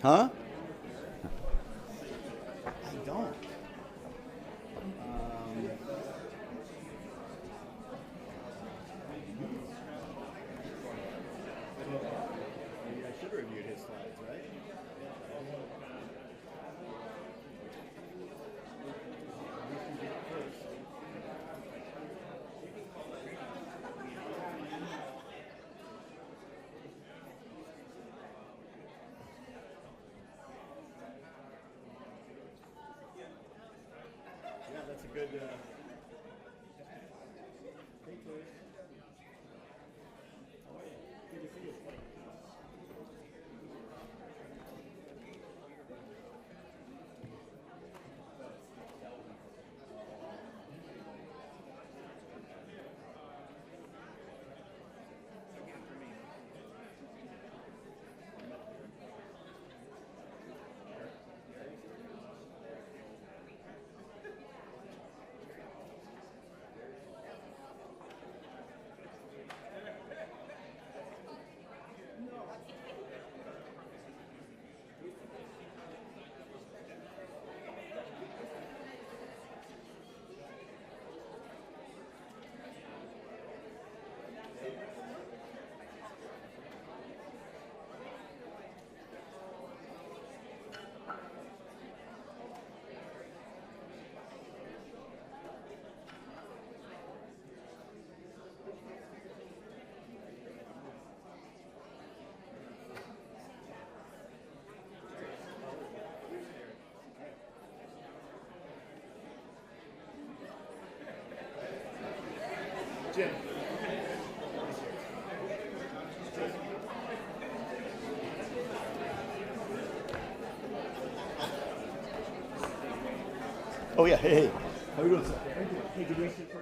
Huh? I don't. Maybe I should have reviewed his slides, right? Yeah, that's a good. Hey, Chloe. How are you? Good to see you. Jim. Oh yeah, hey. How are you doing, sir? Hey, did we sit for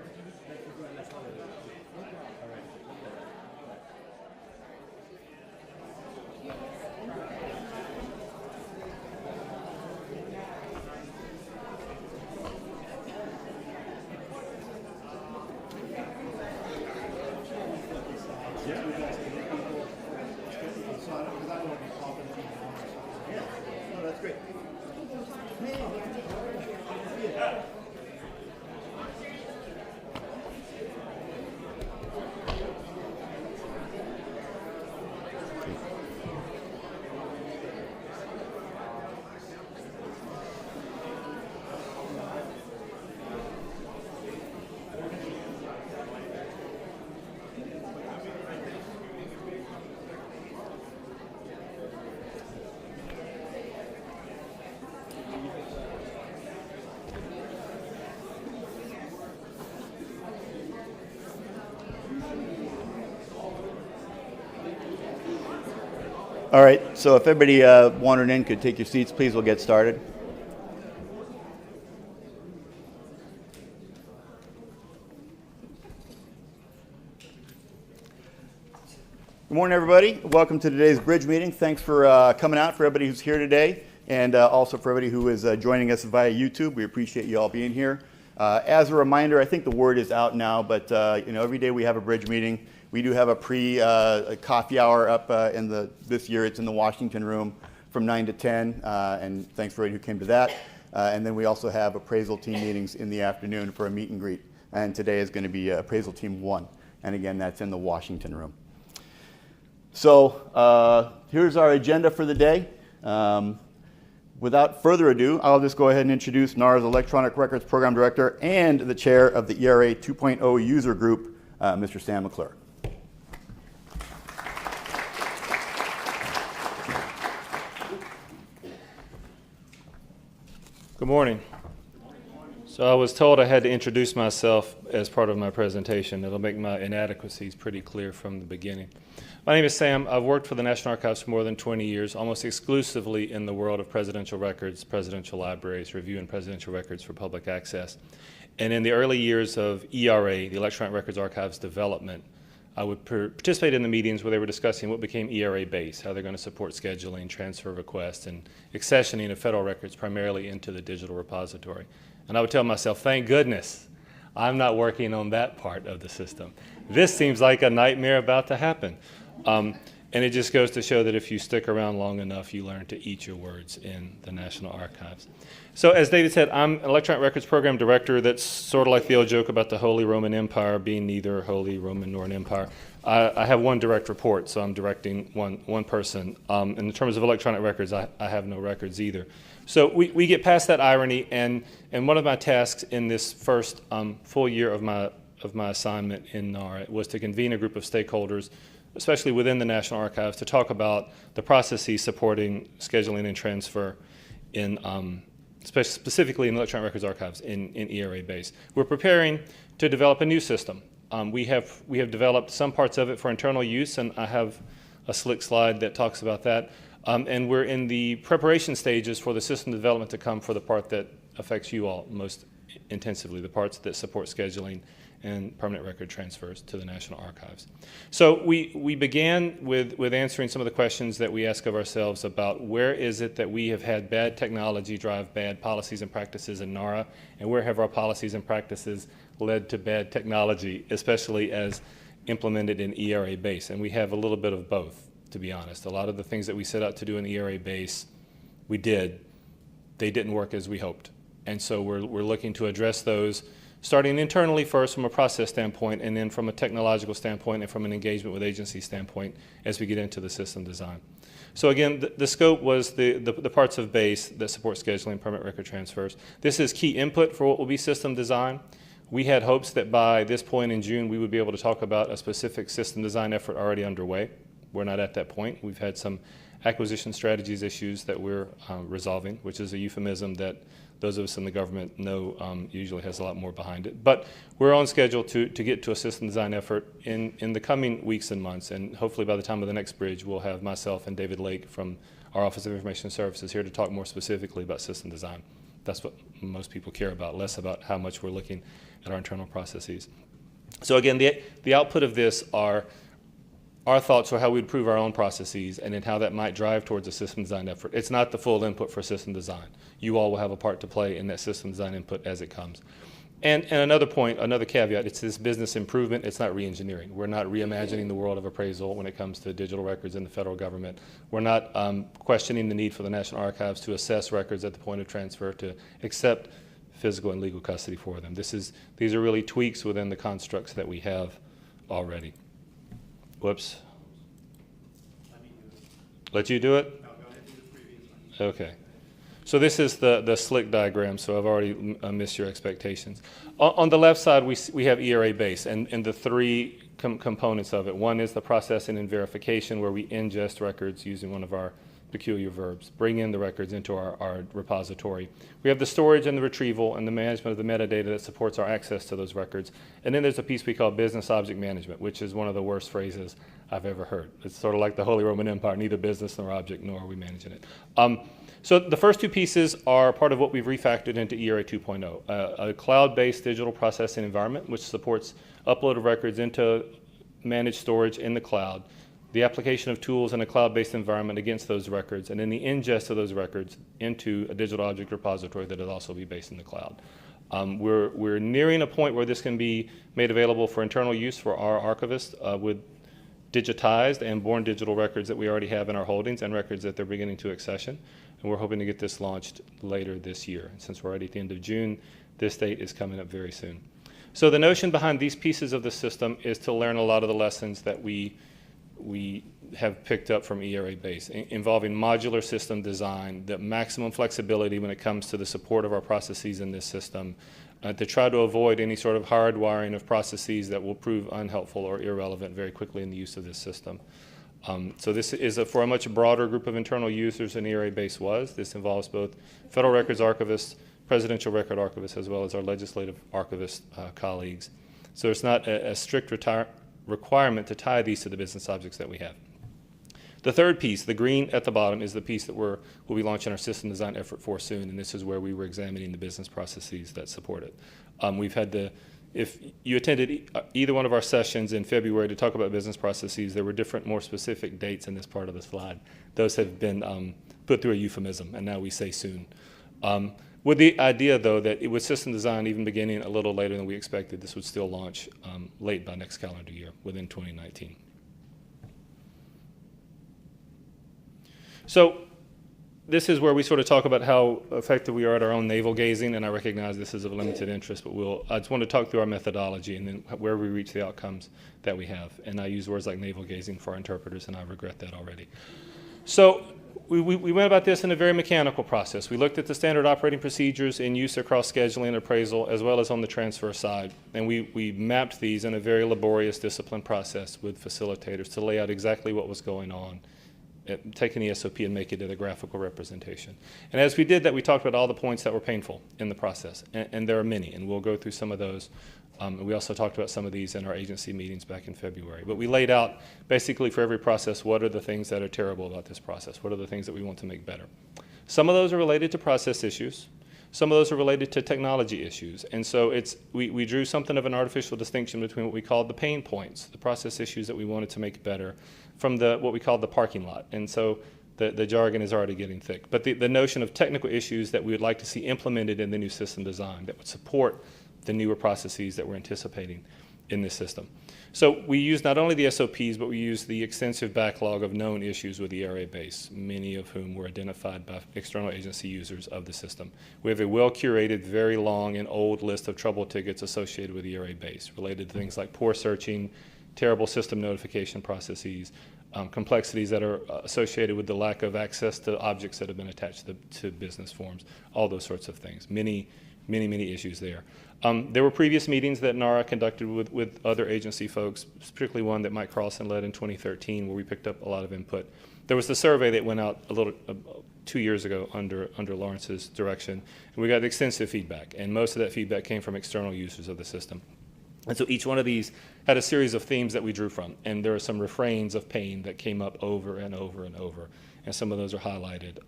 that's great. All right, so if everybody wandering in could take your seats, please, we'll get started. Good morning, everybody. Welcome to today's BRIDG meeting. Thanks for coming out, for everybody who's here today, and also for everybody who is joining us via YouTube. We appreciate you all being here. As a reminder, I think the word is out now, but every day we have a BRIDG meeting. We do have a pre-coffee hour up this year. It's in the Washington room from 9 to 10, and thanks for everybody who came to that. And then we also have appraisal team meetings in the afternoon for a meet and greet. And today is going to be appraisal team 1. And again, that's in the Washington room. So here's our agenda for the day. Without further ado, I'll just go ahead and introduce Nara's Electronic Records Program Director and the chair of the ERA 2.0 user group, Mr. Sam McClure. Good morning. So I was told I had to introduce myself as part of my presentation. It'll make my inadequacies pretty clear from the beginning. My name is Sam. I've worked for the National Archives for more than 20 years, almost exclusively in the world of presidential records, presidential libraries, reviewing presidential records for public access. And in the early years of ERA, the Electronic Records Archives development, I would participate in the meetings where they were discussing what became ERA based, how they're going to support scheduling, transfer requests, and accessioning of federal records primarily into the digital repository. And I would tell myself, thank goodness, I'm not working on that part of the system. This seems like a nightmare about to happen. And it just goes to show that if you stick around long enough, you learn to eat your words in the National Archives. So as David said, I'm an Electronic Records Program Director. That's sort of like the old joke about the Holy Roman Empire being neither Holy Roman nor an empire. I have one direct report, so I'm directing one person. And in terms of electronic records, I have no records either. So we get past that irony, and one of my tasks in this first full year of my assignment in Nara was to convene a group of stakeholders, especially within the National Archives, to talk about the processes supporting scheduling and transfer in specifically in Electronic Records Archives in ERA base. We're preparing to develop a new system. We have developed some parts of it for internal use, and I have a slick slide that talks about that. And we're in the preparation stages for the system development to come for the part that affects you all most intensively, the parts that support scheduling and permanent record transfers to the National Archives. So we began with answering some of the questions that we ask of ourselves about where is it that we have had bad technology drive bad policies and practices in NARA, and where have our policies and practices led to bad technology, especially as implemented in ERA base. And we have a little bit of both, to be honest. A lot of the things that we set out to do in ERA base, we did. They didn't work as we hoped. And so we're looking to address those, starting internally first from a process standpoint, and then from a technological standpoint and from an engagement with agency standpoint as we get into the system design. So again, the scope was the parts of base that support scheduling and permanent record transfers. This is key input for what will be system design. We had hopes that by this point in June we would be able to talk about a specific system design effort already underway. We're not at that point. We've had some acquisition strategies issues that we're resolving, which is a euphemism that those of us in the government know usually has a lot more behind it. But we're on schedule to get to a system design effort in the coming weeks and months, and hopefully by the time of the next bridge, we'll have myself and David Lake from our Office of Information Services here to talk more specifically about system design. That's what most people care about, less about how much we're looking at our internal processes. So again, the output of this are our thoughts are how we improve our own processes and then how that might drive towards a system design effort. It's not the full input for system design. You all will have a part to play in that system design input as it comes. And another point, another caveat, it's this business improvement, it's not re-engineering. We're not reimagining the world of appraisal when it comes to digital records in the federal government. We're not questioning the need for the National Archives to assess records at the point of transfer, to accept physical and legal custody for them. These are really tweaks within the constructs that we have already. Whoops. Let you do it? No, go ahead and do the previous one. Okay. So this is the slick diagram, so I've already missed your expectations. On the left side, we have ERA base, and the three components of it. One is the processing and verification, where we ingest records using one of our peculiar verbs, bring in the records into our repository. We have the storage and the retrieval and the management of the metadata that supports our access to those records. And then there's a piece we call business object management, which is one of the worst phrases I've ever heard. It's sort of like the Holy Roman Empire, neither business nor object, nor are we managing it. So the first two pieces are part of what we've refactored into ERA 2.0, a cloud-based digital processing environment which supports upload of records into managed storage in the cloud, the application of tools in a cloud-based environment against those records, and then the ingest of those records into a digital object repository that will also be based in the cloud. We're nearing a point where this can be made available for internal use for our archivists with digitized and born digital records that we already have in our holdings and records that they're beginning to accession. And we're hoping to get this launched later this year. And since we're already at the end of June, this date is coming up very soon. So the notion behind these pieces of the system is to learn a lot of the lessons that we have picked up from ERA base, involving modular system design, the maximum flexibility when it comes to the support of our processes in this system, to try to avoid any sort of hardwiring of processes that will prove unhelpful or irrelevant very quickly in the use of this system. So this is for a much broader group of internal users than ERA base was. This involves both federal records archivists, presidential record archivists, as well as our legislative archivist colleagues. So it's not a strict requirement to tie these to the business objects that we have. The third piece, the green at the bottom, is the piece that we'll be launching our system design effort for soon, and this is where we were examining the business processes that support it. We've had if you attended either one of our sessions in February to talk about business processes, there were different, more specific dates in this part of the slide. Those have been put through a euphemism, and now we say soon. With the idea, though, that with system design even beginning a little later than we expected, this would still launch late by next calendar year, within 2019. So this is where we sort of talk about how effective we are at our own navel gazing, and I recognize this is of limited interest, but I just want to talk through our methodology and then where we reach the outcomes that we have. And I use words like navel gazing for our interpreters, and I regret that already. So we went about this in a very mechanical process. We looked at the standard operating procedures in use across scheduling and appraisal, as well as on the transfer side. And we mapped these in a very laborious discipline process with facilitators to lay out exactly what was going on, taking the SOP and make it a graphical representation. And as we did that, we talked about all the points that were painful in the process. And there are many, and we'll go through some of those. We also talked about some of these in our agency meetings back in February. But we laid out basically for every process, what are the things that are terrible about this process? What are the things that we want to make better? Some of those are related to process issues. Some of those are related to technology issues. And so we drew something of an artificial distinction between what we called the pain points, the process issues that we wanted to make better, from what we called the parking lot. And so the jargon is already getting thick. But the notion of technical issues that we would like to see implemented in the new system design that would support the newer processes that we're anticipating in this system. So we use not only the SOPs, but we use the extensive backlog of known issues with the ERA base, many of whom were identified by external agency users of the system. We have a well-curated, very long and old list of trouble tickets associated with the ERA base, related to things like poor searching, terrible system notification processes, complexities that are associated with the lack of access to objects that have been attached to business forms, all those sorts of things. Many issues there. There were previous meetings that Nara conducted with other agency folks, particularly one that Mike Carlson led in 2013, where we picked up a lot of input. There was the survey that went out 2 years ago under Lawrence's direction, and we got extensive feedback, and most of that feedback came from external users of the system. And so each one of these had a series of themes that we drew from, and there are some refrains of pain that came up over and over and over, and some of those are highlighted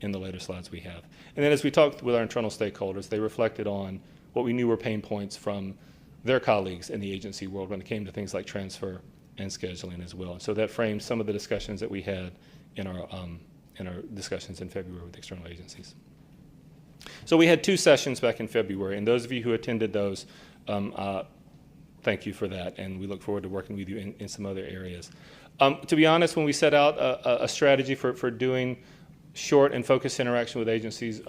in the later slides we have. And then as we talked with our internal stakeholders, they reflected on what we knew were pain points from their colleagues in the agency world when it came to things like transfer and scheduling as well. And so that framed some of the discussions that we had in our discussions in February with external agencies. So we had 2 sessions back in February, and those of you who attended those, thank you for that, and we look forward to working with you in some other areas. To be honest, when we set out a strategy for doing short and focused interaction with agencies,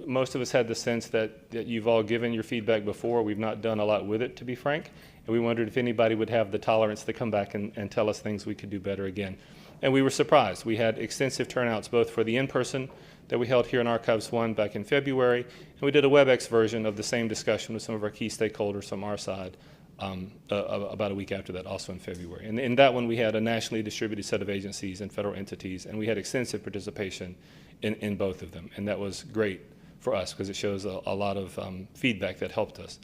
most of us had the sense that you've all given your feedback before. We've not done a lot with it, to be frank, and we wondered if anybody would have the tolerance to come back and tell us things we could do better again. And we were surprised. We had extensive turnouts both for the in-person that we held here in Archives 1 back in February, and we did a WebEx version of the same discussion with some of our key stakeholders from our side about a week after that, also in February. And in that one, we had a nationally distributed set of agencies and federal entities, and we had extensive participation in both of them. And that was great for us because it shows a lot of feedback that helped us.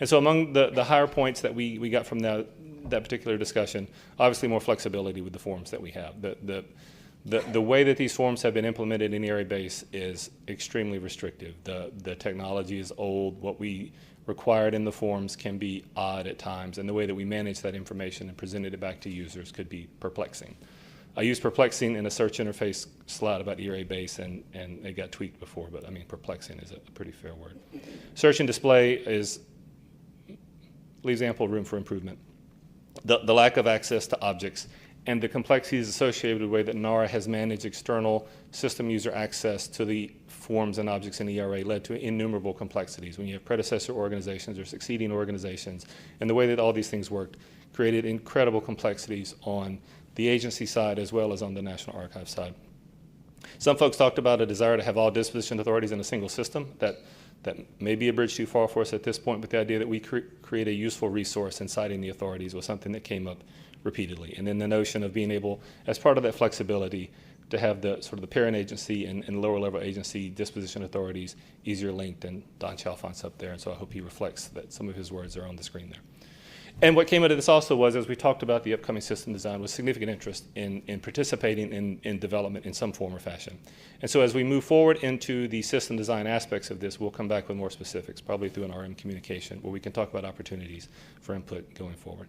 And so among the higher points that we got from that particular discussion, obviously more flexibility with the forms that we have. The way that these forms have been implemented in ERA base is extremely restrictive. The technology is old. What we required in the forms can be odd at times, and the way that we manage that information and presented it back to users could be perplexing. I used perplexing in a search interface slide about ERA base, and it got tweaked before, but I mean perplexing is a pretty fair word. Search and display leaves ample room for improvement. The lack of access to objects and the complexities associated with the way that Nara has managed external system user access to the forms and objects in ERA led to innumerable complexities. When you have predecessor organizations or succeeding organizations, and the way that all these things worked created incredible complexities on the agency side as well as on the National Archives side. Some folks talked about a desire to have all disposition authorities in a single system. That may be a bridge too far for us at this point, but the idea that we create a useful resource in citing the authorities was something that came up repeatedly. And then the notion of being able, as part of that flexibility, to have the sort of the parent agency and lower level agency disposition authorities easier linked, and Don Chalfont's up there, and so I hope he reflects that some of his words are on the screen there. And what came out of this also was, as we talked about the upcoming system design, was significant interest in participating in development in some form or fashion. And so as we move forward into the system design aspects of this, we'll come back with more specifics, probably through an RM communication, where we can talk about opportunities for input going forward.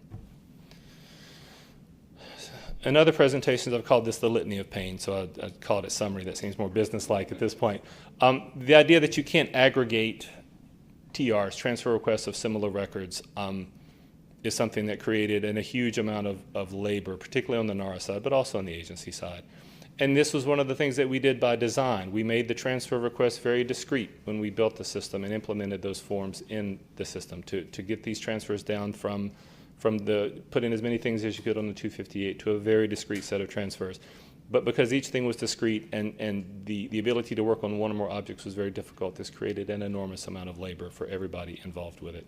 In other presentations, I've called this the litany of pain, so I'd call it a summary that seems more business-like at this point. The idea that you can't aggregate TRs, transfer requests of similar records, is something that created a huge amount of labor, particularly on the Nara side, but also on the agency side. And this was one of the things that we did by design. We made the transfer requests very discreet when we built the system and implemented those forms in the system to get these transfers down from put in as many things as you could on the 258 to a very discrete set of transfers. But because each thing was discrete and the ability to work on one or more objects was very difficult, this created an enormous amount of labor for everybody involved with it.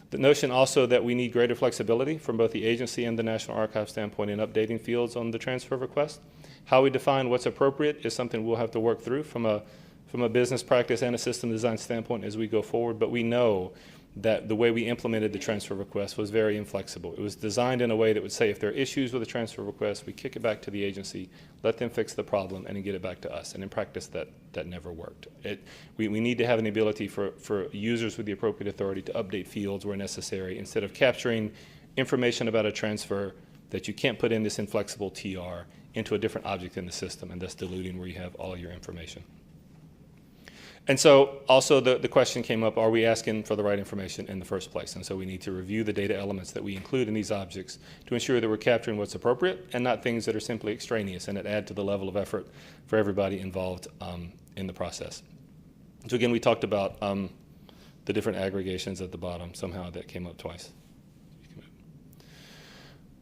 The notion also that we need greater flexibility from both the agency and the National Archives standpoint in updating fields on the transfer request. How we define what's appropriate is something we'll have to work through from a business practice and a system design standpoint as we go forward, but we know that the way we implemented the transfer request was very inflexible. It was designed in a way that would say if there are issues with the transfer request, we kick it back to the agency, let them fix the problem, and then get it back to us. And in practice, that never worked. We need to have an ability for users with the appropriate authority to update fields where necessary, instead of capturing information about a transfer that you can't put in this inflexible TR into a different object in the system, and thus diluting where you have all your information. And so also the question came up, are we asking for the right information in the first place? And so we need to review the data elements that we include in these objects to ensure that we're capturing what's appropriate and not things that are simply extraneous and that add to the level of effort for everybody involved in the process. So again, we talked about the different aggregations at the bottom. Somehow that came up twice.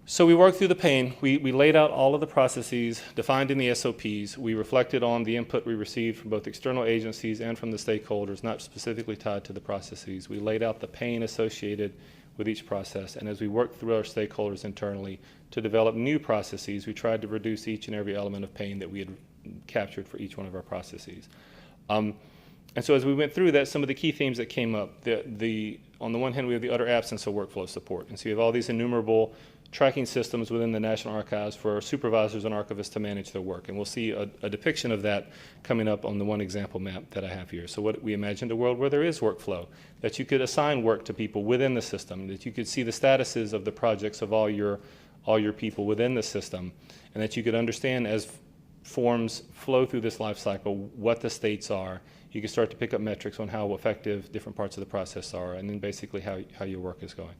So we worked through the pane. We laid out all of the processes defined in the SOPs. We reflected on the input we received from both external agencies and from the stakeholders, not specifically tied to the processes. We laid out the pane associated with each process. And as we worked through our stakeholders internally to develop new processes, we tried to reduce each and every element of pane that we had captured for each one of our processes. And so as we went through that, some of the key themes that came up, on the one hand, we have the utter absence of workflow support. And so you have all these innumerable tracking systems within the National Archives for supervisors and archivists to manage their work. And we'll see a depiction of that coming up on the one example map that I have here. So what we imagined a world where there is workflow, that you could assign work to people within the system, that you could see the statuses of the projects of all your people within the system, and that you could understand as forms flow through this life cycle what the states are. You can start to pick up metrics on how effective different parts of the process are, and then basically how your work is going.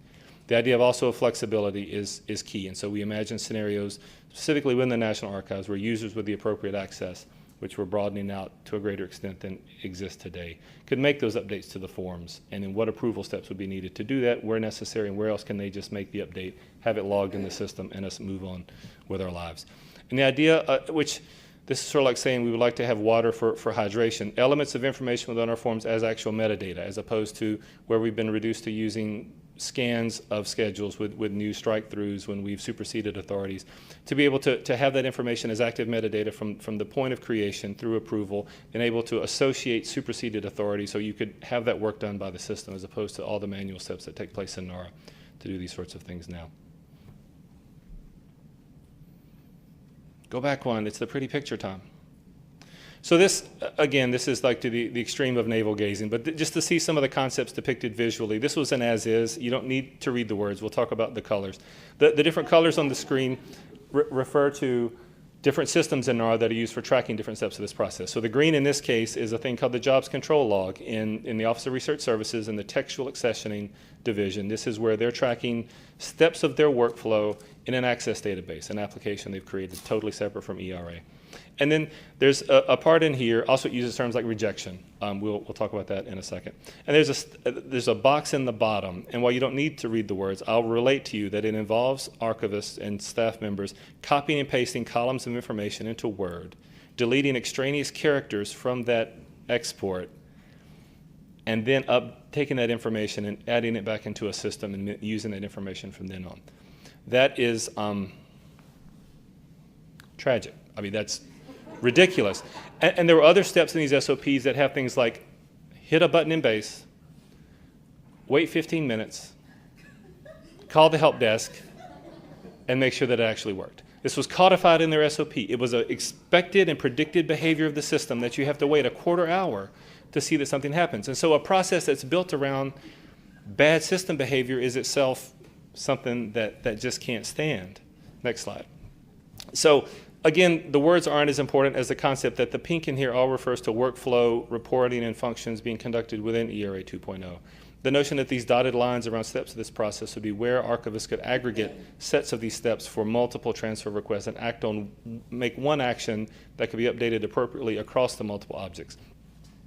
The idea of also flexibility is key, and so we imagine scenarios specifically within the National Archives where users with the appropriate access, which we're broadening out to a greater extent than exists today, could make those updates to the forms, and then what approval steps would be needed to do that, where necessary, and where else can they just make the update, have it logged in the system, and us move on with our lives. And the idea, which this is sort of like saying we would like to have water for hydration, elements of information within our forms as actual metadata, as opposed to where we've been reduced to using scans of schedules with new strike-throughs when we've superseded authorities, to be able to have that information as active metadata from the point of creation through approval, and able to associate superseded authority so you could have that work done by the system as opposed to all the manual steps that take place in Nara to do these sorts of things now. Go back one, it's the pretty picture time. So this, again, this is like to the extreme of navel gazing, but just to see some of the concepts depicted visually. This was an as-is. You don't need to read the words. We'll talk about the colors. The different colors on the screen refer to different systems in Nara that are used for tracking different steps of this process. So the green in this case is a thing called the Jobs Control Log in the Office of Research Services in the Textual Accessioning Division. This is where they're tracking steps of their workflow in an access database, an application they've created totally separate from ERA. And then there's a part in here, also it uses terms like rejection. We'll talk about that in a second. And there's a box in the bottom, and while you don't need to read the words, I'll relate to you that it involves archivists and staff members copying and pasting columns of information into Word, deleting extraneous characters from that export, and then taking that information and adding it back into a system and using that information from then on. That is tragic. I mean, that's ridiculous. And there were other steps in these SOPs that have things like hit a button in base, wait 15 minutes, call the help desk, and make sure that it actually worked. This was codified in their SOP. It was an expected and predicted behavior of the system that you have to wait a quarter hour to see that something happens. And so a process that's built around bad system behavior is itself something that just can't stand. Next slide. So again, the words aren't as important as the concept that the pink in here all refers to workflow, reporting, and functions being conducted within ERA 2.0. The notion that these dotted lines around steps of this process would be where archivists could aggregate sets of these steps for multiple transfer requests and make one action that could be updated appropriately across the multiple objects.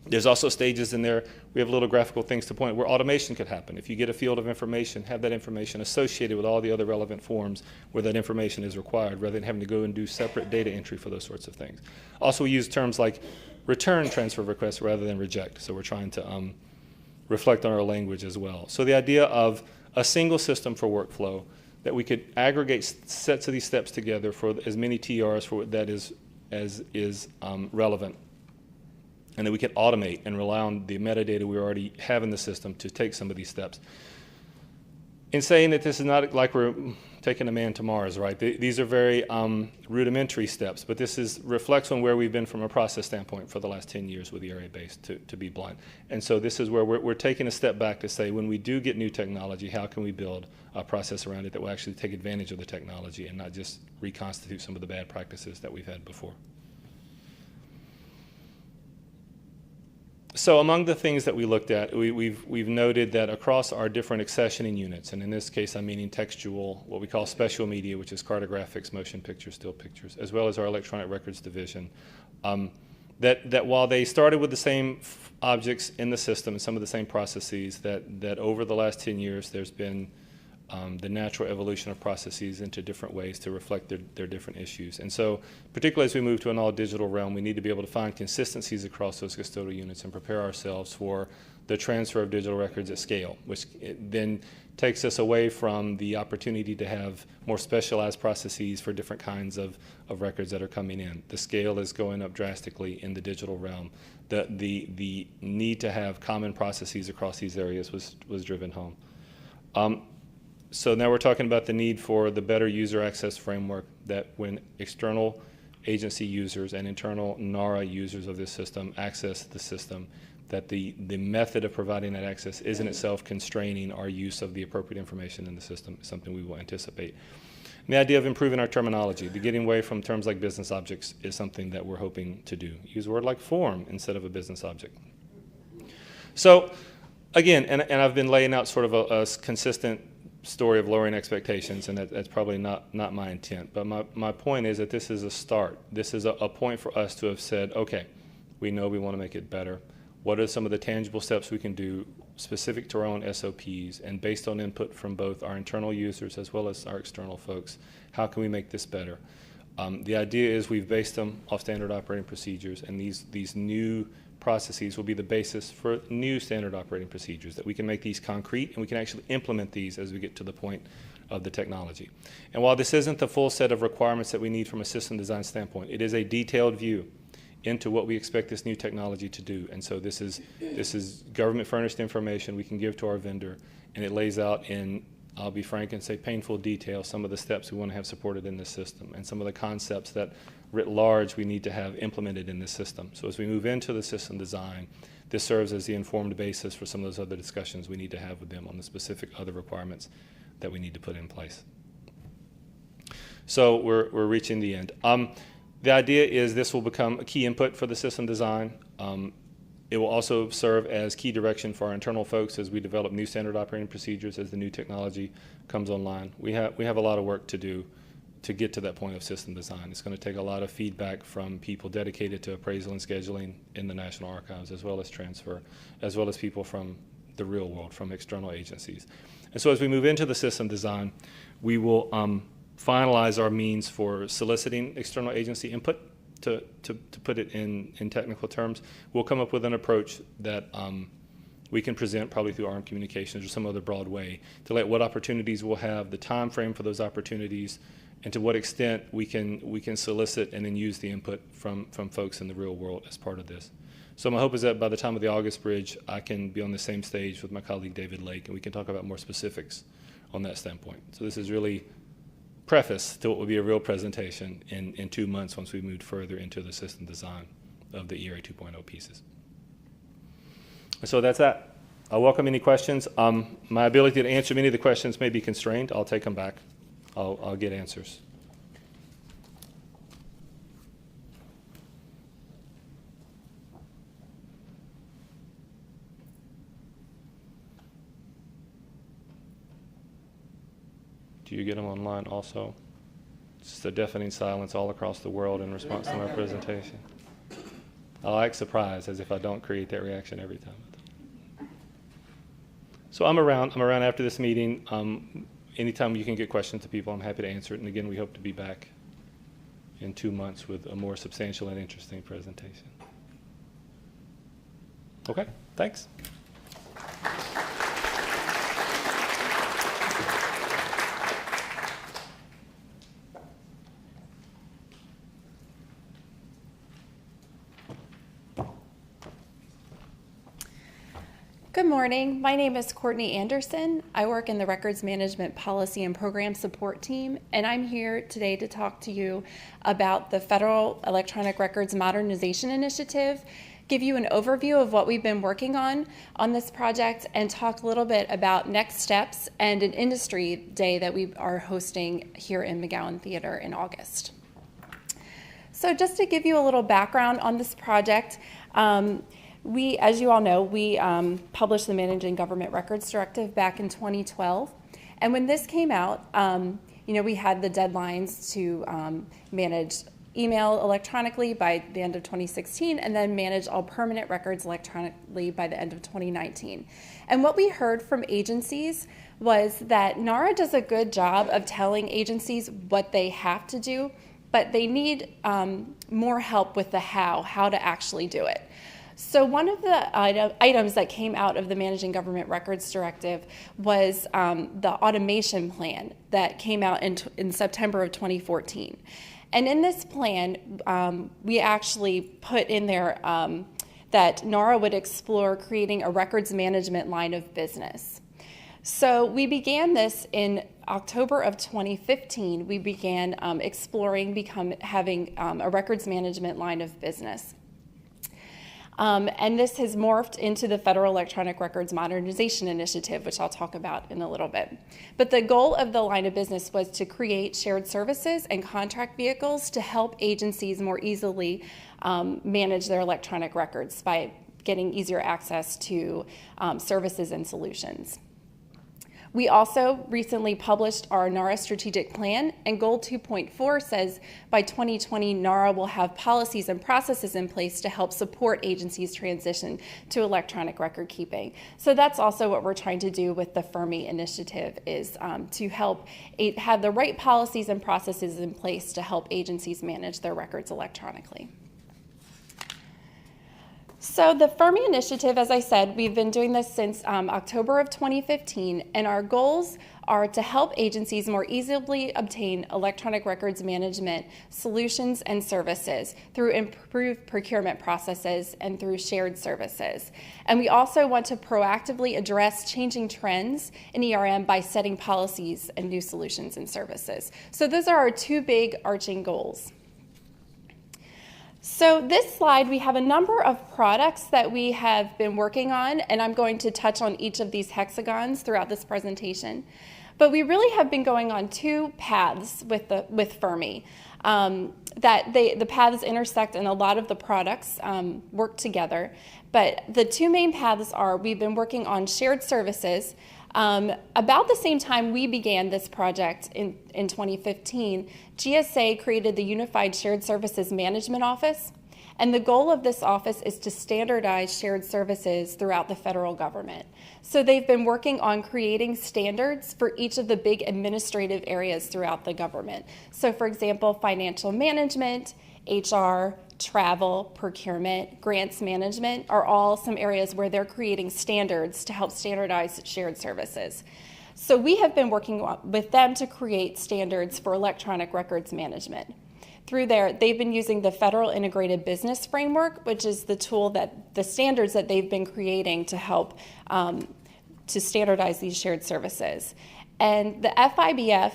There's also stages in there, we have little graphical things to point where automation could happen. If you get a field of information, have that information associated with all the other relevant forms where that information is required, rather than having to go and do separate data entry for those sorts of things. Also, we use terms like return transfer requests rather than reject. So we're trying to reflect on our language as well. So the idea of a single system for workflow that we could aggregate sets of these steps together for as many TRs for that is relevant, and that we can automate and rely on the metadata we already have in the system to take some of these steps. In saying that this is not like we're taking a man to Mars, right? These are very rudimentary steps, but this reflects on where we've been from a process standpoint for the last 10 years with the area-based, to be blunt. And so this is where we're taking a step back to say, when we do get new technology, how can we build a process around it that will actually take advantage of the technology and not just reconstitute some of the bad practices that we've had before. So among the things that we looked at, we've noted that across our different accessioning units, and in this case I'm meaning textual, what we call special media, which is cartographics, motion pictures, still pictures, as well as our electronic records division, that while they started with the same objects in the system and some of the same processes, that over the last 10 years there's been the natural evolution of processes into different ways to reflect their different issues. And so, particularly as we move to an all-digital realm, we need to be able to find consistencies across those custodial units and prepare ourselves for the transfer of digital records at scale, which then takes us away from the opportunity to have more specialized processes for different kinds of records that are coming in. The scale is going up drastically in the digital realm. The need to have common processes across these areas was driven home. So now we're talking about the need for the better user access framework, that when external agency users and internal Nara users of this system access the system, that the method of providing that access isn't itself constraining our use of the appropriate information in the system, is something we will anticipate. And the idea of improving our terminology, the getting away from terms like business objects, is something that we're hoping to do. Use a word like form instead of a business object. So again, and I've been laying out sort of a consistent story of lowering expectations, and that's probably not my intent. But my point is that this is a start. This is a point for us to have said, okay, we know we want to make it better. What are some of the tangible steps we can do specific to our own SOPs, and based on input from both our internal users as well as our external folks, how can we make this better? The idea is we've based them off standard operating procedures, and these new processes will be the basis for new standard operating procedures, that we can make these concrete and we can actually implement these as we get to the point of the technology. And while this isn't the full set of requirements that we need from a system design standpoint, it is a detailed view into what we expect this new technology to do. And so this is government furnished information we can give to our vendor, and it lays out in, I'll be frank and say, painful detail some of the steps we want to have supported in this system and some of the concepts that writ large we need to have implemented in this system. So as we move into the system design, this serves as the informed basis for some of those other discussions we need to have with them on the specific other requirements that we need to put in place. So we're reaching the end. The idea is this will become a key input for the system design. It will also serve as key direction for our internal folks as we develop new standard operating procedures as the new technology comes online. We have a lot of work to do to get to that point of system design. It's going to take a lot of feedback from people dedicated to appraisal and scheduling in the National Archives, as well as transfer, as well as people from the real world, from external agencies. And so as we move into the system design, we will finalize our means for soliciting external agency input. To put it in technical terms, we'll come up with an approach that we can present probably through ARM communications or some other broad way to let what opportunities we'll have, the time frame for those opportunities, and to what extent we can solicit and then use the input from folks in the real world as part of this. So my hope is that by the time of the August Bridge, I can be on the same stage with my colleague David Lake, and we can talk about more specifics on that standpoint. So this is really preface to what will be a real presentation in 2 months once we moved further into the system design of the ERA 2.0 pieces. So that's that. I'll welcome any questions. My ability to answer many of the questions may be constrained. I'll take them back. I'll get answers. Do you get them online also? It's just a deafening silence all across the world in response to my presentation. I like surprise, as if I don't create that reaction every time. So I'm around after this meeting. Anytime you can get questions to people, I'm happy to answer it. And again, we hope to be back in 2 months with a more substantial and interesting presentation. Okay, thanks. Good morning. My name is Courtney Anderson. I work in the Records Management Policy and Program Support Team, and I'm here today to talk to you about the Federal Electronic Records Modernization Initiative, give you an overview of what we've been working on this project, and talk a little bit about next steps and an industry day that we are hosting here in McGowan Theater in August. So just to give you a little background on this project, as you all know, we published the Managing Government Records Directive back in 2012. And when this came out, we had the deadlines to manage email electronically by the end of 2016 and then manage all permanent records electronically by the end of 2019. And what we heard from agencies was that Nara does a good job of telling agencies what they have to do, but they need more help with the how to actually do it. So one of the items that came out of the Managing Government Records Directive was the automation plan that came out in September of 2014. And in this plan, we actually put in there that Nara would explore creating a records management line of business. So we began this in October of 2015. We began exploring having a records management line of business. And this has morphed into the Federal Electronic Records Modernization Initiative, which I'll talk about in a little bit. But the goal of the line of business was to create shared services and contract vehicles to help agencies more easily manage their electronic records by getting easier access to services and solutions. We also recently published our NARA strategic plan, and Goal 2.4 says by 2020, NARA will have policies and processes in place to help support agencies' transition to electronic record keeping. So that's also what we're trying to do with the FERMI initiative, is to help have the right policies and processes in place to help agencies manage their records electronically. So the FERMI initiative, as I said, we've been doing this since October of 2015, and our goals are to help agencies more easily obtain electronic records management solutions and services through improved procurement processes and through shared services. And we also want to proactively address changing trends in ERM by setting policies and new solutions and services. So those are our two big arching goals. So this slide, we have a number of products that we have been working on, and I'm going to touch on each of these hexagons throughout this presentation. But we really have been going on two paths with FERMI. The paths intersect and a lot of the products work together. But the two main paths are we've been working on shared services. About the same time we began this project in 2015, GSA created the Unified Shared Services Management Office, and the goal of this office is to standardize shared services throughout the federal government. So they've been working on creating standards for each of the big administrative areas throughout the government. So for example, financial management, HR, travel, procurement, grants management are all some areas where they're creating standards to help standardize shared services. So we have been working with them to create standards for electronic records management. Through there, they've been using the Federal Integrated Business Framework, which is the tool the standards that they've been creating to help to standardize these shared services. And the FIBF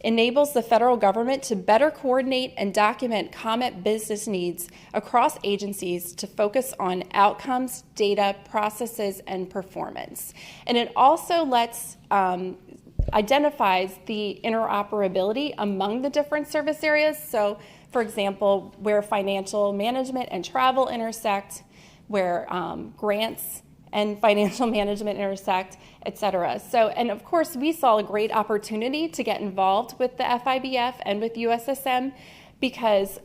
enables the federal government to better coordinate and document common business needs across agencies to focus on outcomes, data, processes, and performance. And it also identifies the interoperability among the different service areas. So, for example, where financial management and travel intersect, where grants and financial management intersect, et cetera. So, and of course, we saw a great opportunity to get involved with the FIBF and with USSM because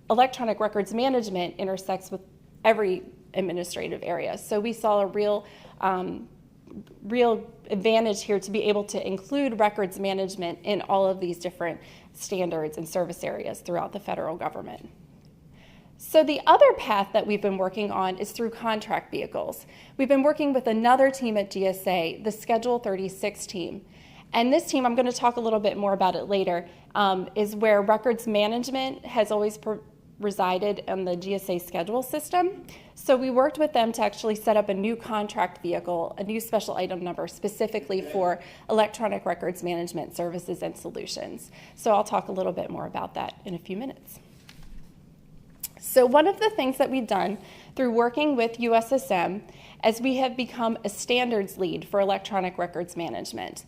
electronic records management intersects with every administrative area. So we saw a real advantage here to be able to include records management in all of these different standards and service areas throughout the federal government. So the other path that we've been working on is through contract vehicles. We've been working with another team at GSA, the Schedule 36 team. And this team, I'm going to talk a little bit more about it later, is where records management has always resided in the GSA schedule system. So we worked with them to actually set up a new contract vehicle, a new special item number specifically for electronic records management services and solutions. So I'll talk a little bit more about that in a few minutes. So one of the things that we've done through working with USSM is we have become a standards lead for electronic records management.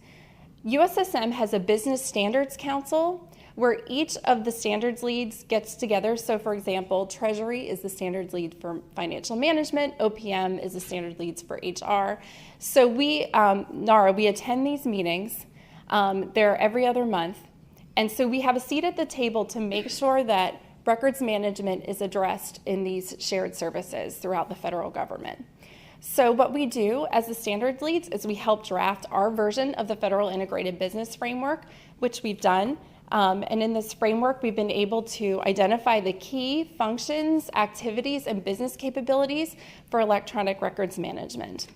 USSM has a business standards council where each of the standards leads gets together. So for example, Treasury is the standards lead for financial management, OPM is the standard leads for HR. So we, Nara, we attend these meetings. They're every other month. And so we have a seat at the table to make sure that records management is addressed in these shared services throughout the federal government. So what we do as the standard leads is we help draft our version of the Federal Integrated Business Framework, which we've done. And in this framework, we've been able to identify the key functions, activities, and business capabilities for electronic records management.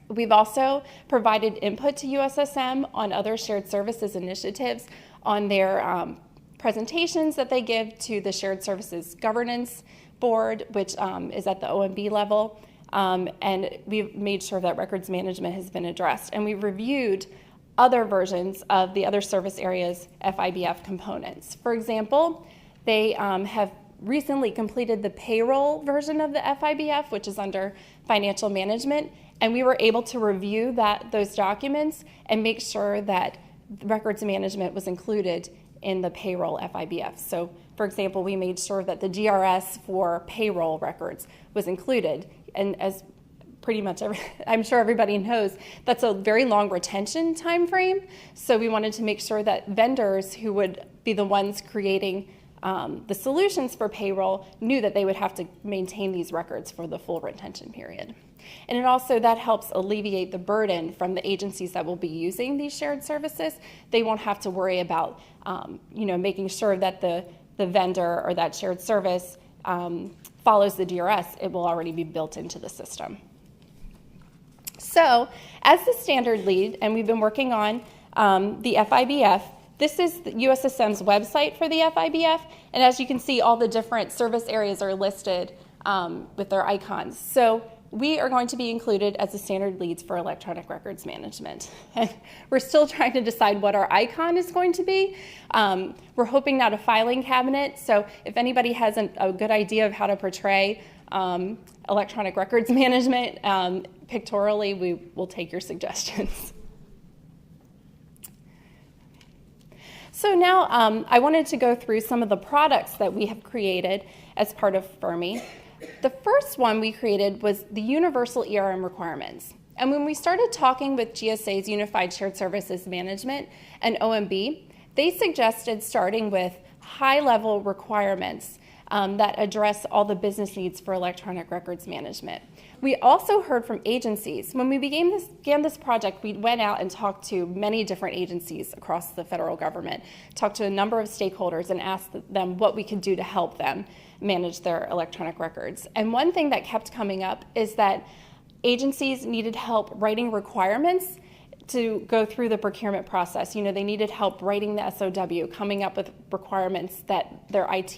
We've also provided input to USSM on other shared services initiatives on their presentations that they give to the Shared Services Governance Board, which is at the OMB level. And we've made sure that records management has been addressed. And we've reviewed other versions of the other service areas' FIBF components. For example, they have recently completed the payroll version of the FIBF, which is under financial management, and we were able to review those documents and make sure that records management was included in the payroll FIBF. So, for example, we made sure that the GRS for payroll records was included, and as pretty much I'm sure everybody knows, that's a very long retention time frame. So we wanted to make sure that vendors who would be the ones creating the solutions for payroll knew that they would have to maintain these records for the full retention period. And it also, that helps alleviate the burden from the agencies that will be using these shared services. They won't have to worry about making sure that the vendor or that shared service follows the DRS. It will already be built into the system. So, as the standard lead, and we've been working on the FIBF, this is the USSM's website for the FIBF, and as you can see, all the different service areas are listed with their icons. So, we are going to be included as the standard leads for electronic records management. And we're still trying to decide what our icon is going to be. We're hoping not a filing cabinet, so if anybody has a good idea of how to portray electronic records management pictorially, we will take your suggestions. So now I wanted to go through some of the products that we have created as part of FIRMI. The first one we created was the universal ERM requirements. And when we started talking with GSA's Unified Shared Services Management and OMB, they suggested starting with high-level requirements that address all the business needs for electronic records management. We also heard from agencies. When we began this project, we went out and talked to many different agencies across the federal government, talked to a number of stakeholders and asked them what we could do to help them manage their electronic records. And one thing that kept coming up is that agencies needed help writing requirements to go through the procurement process. They needed help writing the SOW, coming up with requirements that their IT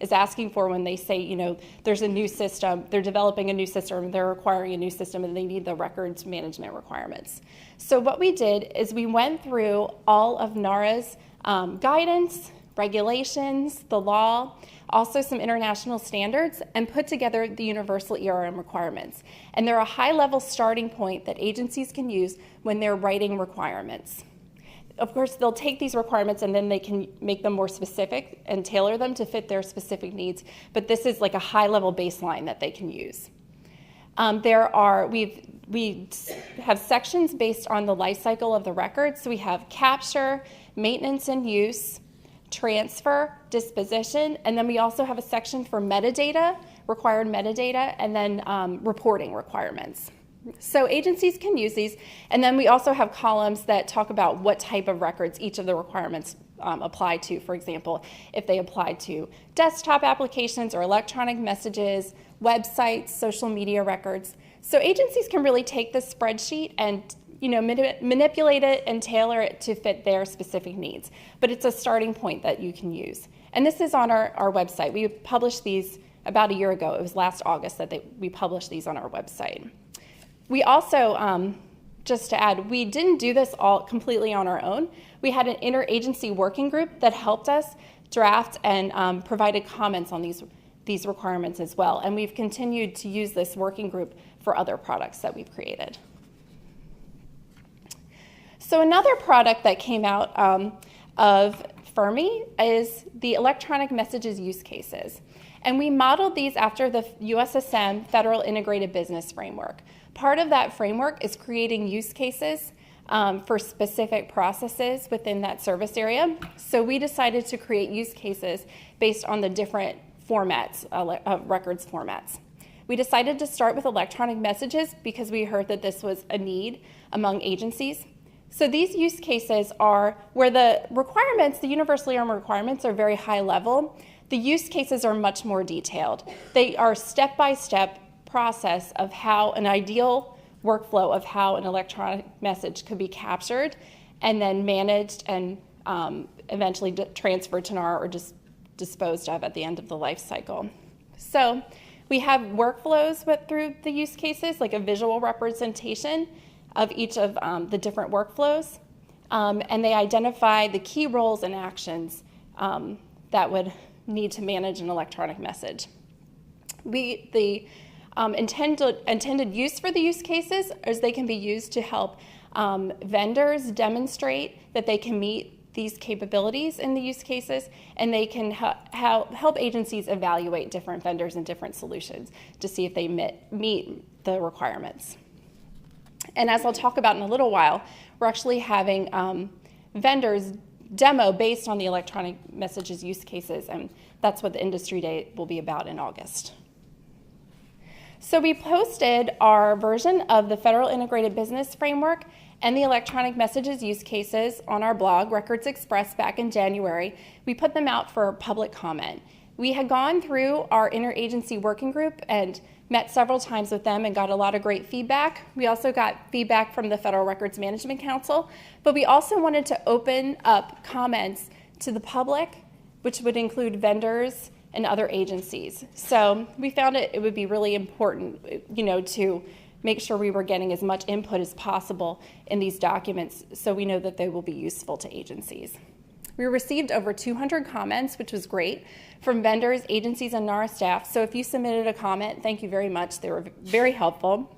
is asking for when they say, there's a new system, they're developing a new system, they're requiring a new system, and they need the records management requirements. So what we did is we went through all of NARA's guidance, regulations, the law, also some international standards, and put together the universal ERM requirements. And they're a high-level starting point that agencies can use when they're writing requirements. Of course, they'll take these requirements and then they can make them more specific and tailor them to fit their specific needs, but this is like a high-level baseline that they can use. We have sections based on the life cycle of the record. So we have capture, maintenance and use, transfer, disposition, and then we also have a section for metadata, required metadata, and then reporting requirements. So agencies can use these, and then we also have columns that talk about what type of records each of the requirements apply to. For example, if they apply to desktop applications or electronic messages, websites, social media records. So agencies can really take this spreadsheet and manipulate it and tailor it to fit their specific needs. But it's a starting point that you can use. And this is on our website. We published these about a year ago. It was last August that we published these on our website. We also, just to add, we didn't do this all completely on our own. We had an interagency working group that helped us draft and provided comments on these requirements as well. And we've continued to use this working group for other products that we've created. So another product that came out of Fermi is the electronic messages use cases. And we modeled these after the USSM Federal Integrated Business Framework. Part of that framework is creating use cases for specific processes within that service area. So we decided to create use cases based on the different formats, records formats. We decided to start with electronic messages because we heard that this was a need among agencies. So these use cases are where the requirements, the universally armed requirements, are very high level. The use cases are much more detailed. They are step-by-step process of how an ideal workflow of how an electronic message could be captured and then managed and eventually transferred to Nara or just disposed of at the end of the life cycle. So we have workflows through the use cases, like a visual representation of each of the different workflows, and they identify the key roles and actions that would need to manage an electronic message. The intended use for the use cases is they can be used to help vendors demonstrate that they can meet these capabilities in the use cases, and they can help agencies evaluate different vendors and different solutions to see if they meet the requirements. And as I'll talk about in a little while, we're actually having vendors demo based on the electronic messages use cases, and that's what the Industry Day will be about in August. So we posted our version of the Federal Integrated Business Framework and the electronic messages use cases on our blog, Records Express, back in January. We put them out for public comment. We had gone through our interagency working group and met several times with them and got a lot of great feedback. We also got feedback from the Federal Records Management Council, but we also wanted to open up comments to the public, which would include vendors and other agencies. So we found it would be really important, to make sure we were getting as much input as possible in these documents so we know that they will be useful to agencies. We received over 200 comments, which was great, from vendors, agencies, and Nara staff. So if you submitted a comment, thank you very much. They were very helpful.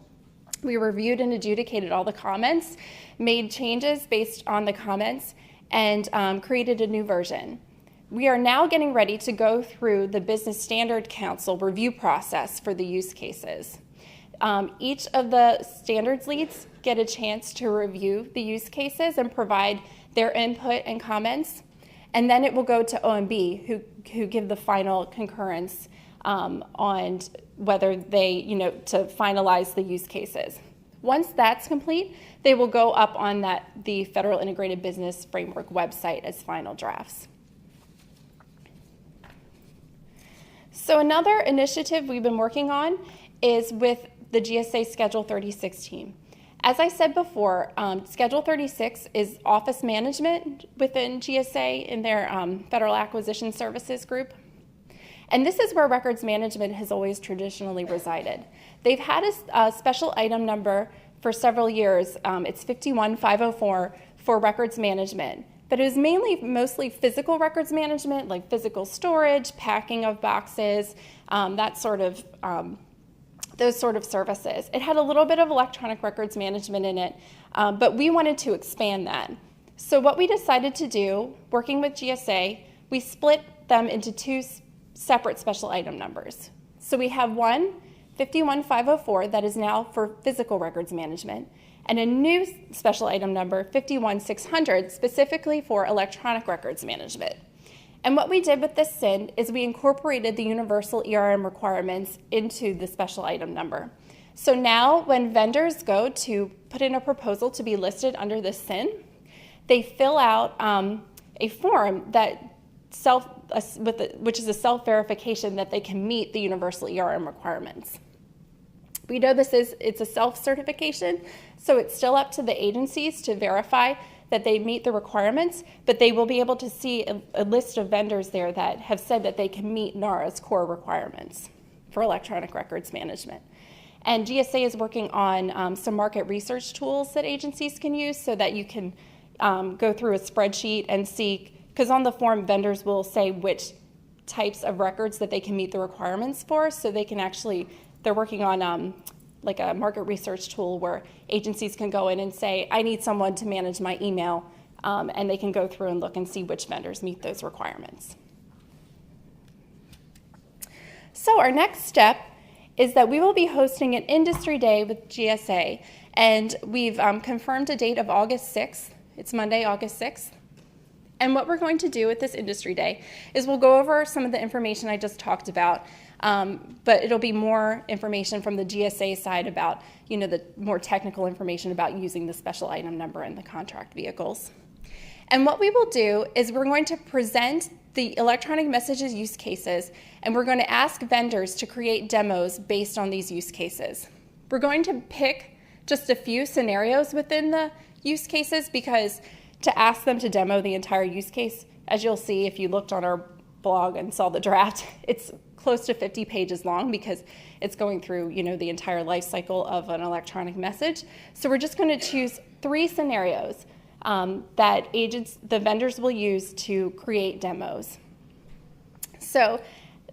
We reviewed and adjudicated all the comments, made changes based on the comments, and created a new version. We are now getting ready to go through the Business Standard Council review process for the use cases. Each of the standards leads get a chance to review the use cases and provide their input and comments. And then it will go to OMB, who give the final concurrence on whether they, to finalize the use cases. Once that's complete, they will go up on the Federal Integrated Business Framework website as final drafts. So another initiative we've been working on is with the GSA Schedule 36 team. As I said before, Schedule 36 is office management within GSA in their Federal Acquisition Services group. And this is where records management has always traditionally resided. They've had a special item number for several years. It's 51504 for records management. But it was mostly physical records management, like physical storage, packing of boxes, those sort of services. It had a little bit of electronic records management in it, but we wanted to expand that. So what we decided to do, working with GSA, we split them into two separate special item numbers. So we have one 51504 that is now for physical records management, and a new special item number 51600 specifically for electronic records management. And what we did with this SIN is we incorporated the universal ERM requirements into the special item number. So now when vendors go to put in a proposal to be listed under this SIN, they fill out a form that which is a self-verification that they can meet the universal ERM requirements. We know it's a self-certification, so it's still up to the agencies to verify that they meet the requirements, but they will be able to see a list of vendors there that have said that they can meet NARA's core requirements for electronic records management. And GSA is working on some market research tools that agencies can use so that you can go through a spreadsheet and see, because on the form, vendors will say which types of records that they can meet the requirements for, so they can actually, they're working on like a market research tool where agencies can go in and say, I need someone to manage my email, and they can go through and look and see which vendors meet those requirements. So our next step is that we will be hosting an industry day with GSA, and we've confirmed a date of August 6th. It's Monday, August 6th. And what we're going to do at this industry day is we'll go over some of the information I just talked about, but it'll be more information from the GSA side about, the more technical information about using the special item number in the contract vehicles. And what we will do is we're going to present the electronic messages use cases, and we're going to ask vendors to create demos based on these use cases. We're going to pick just a few scenarios within the use cases because to ask them to demo the entire use case, as you'll see if you looked on our blog and saw the draft, it's close to 50 pages long because it's going through, the entire life cycle of an electronic message. So we're just going to choose 3 scenarios that the vendors will use to create demos. So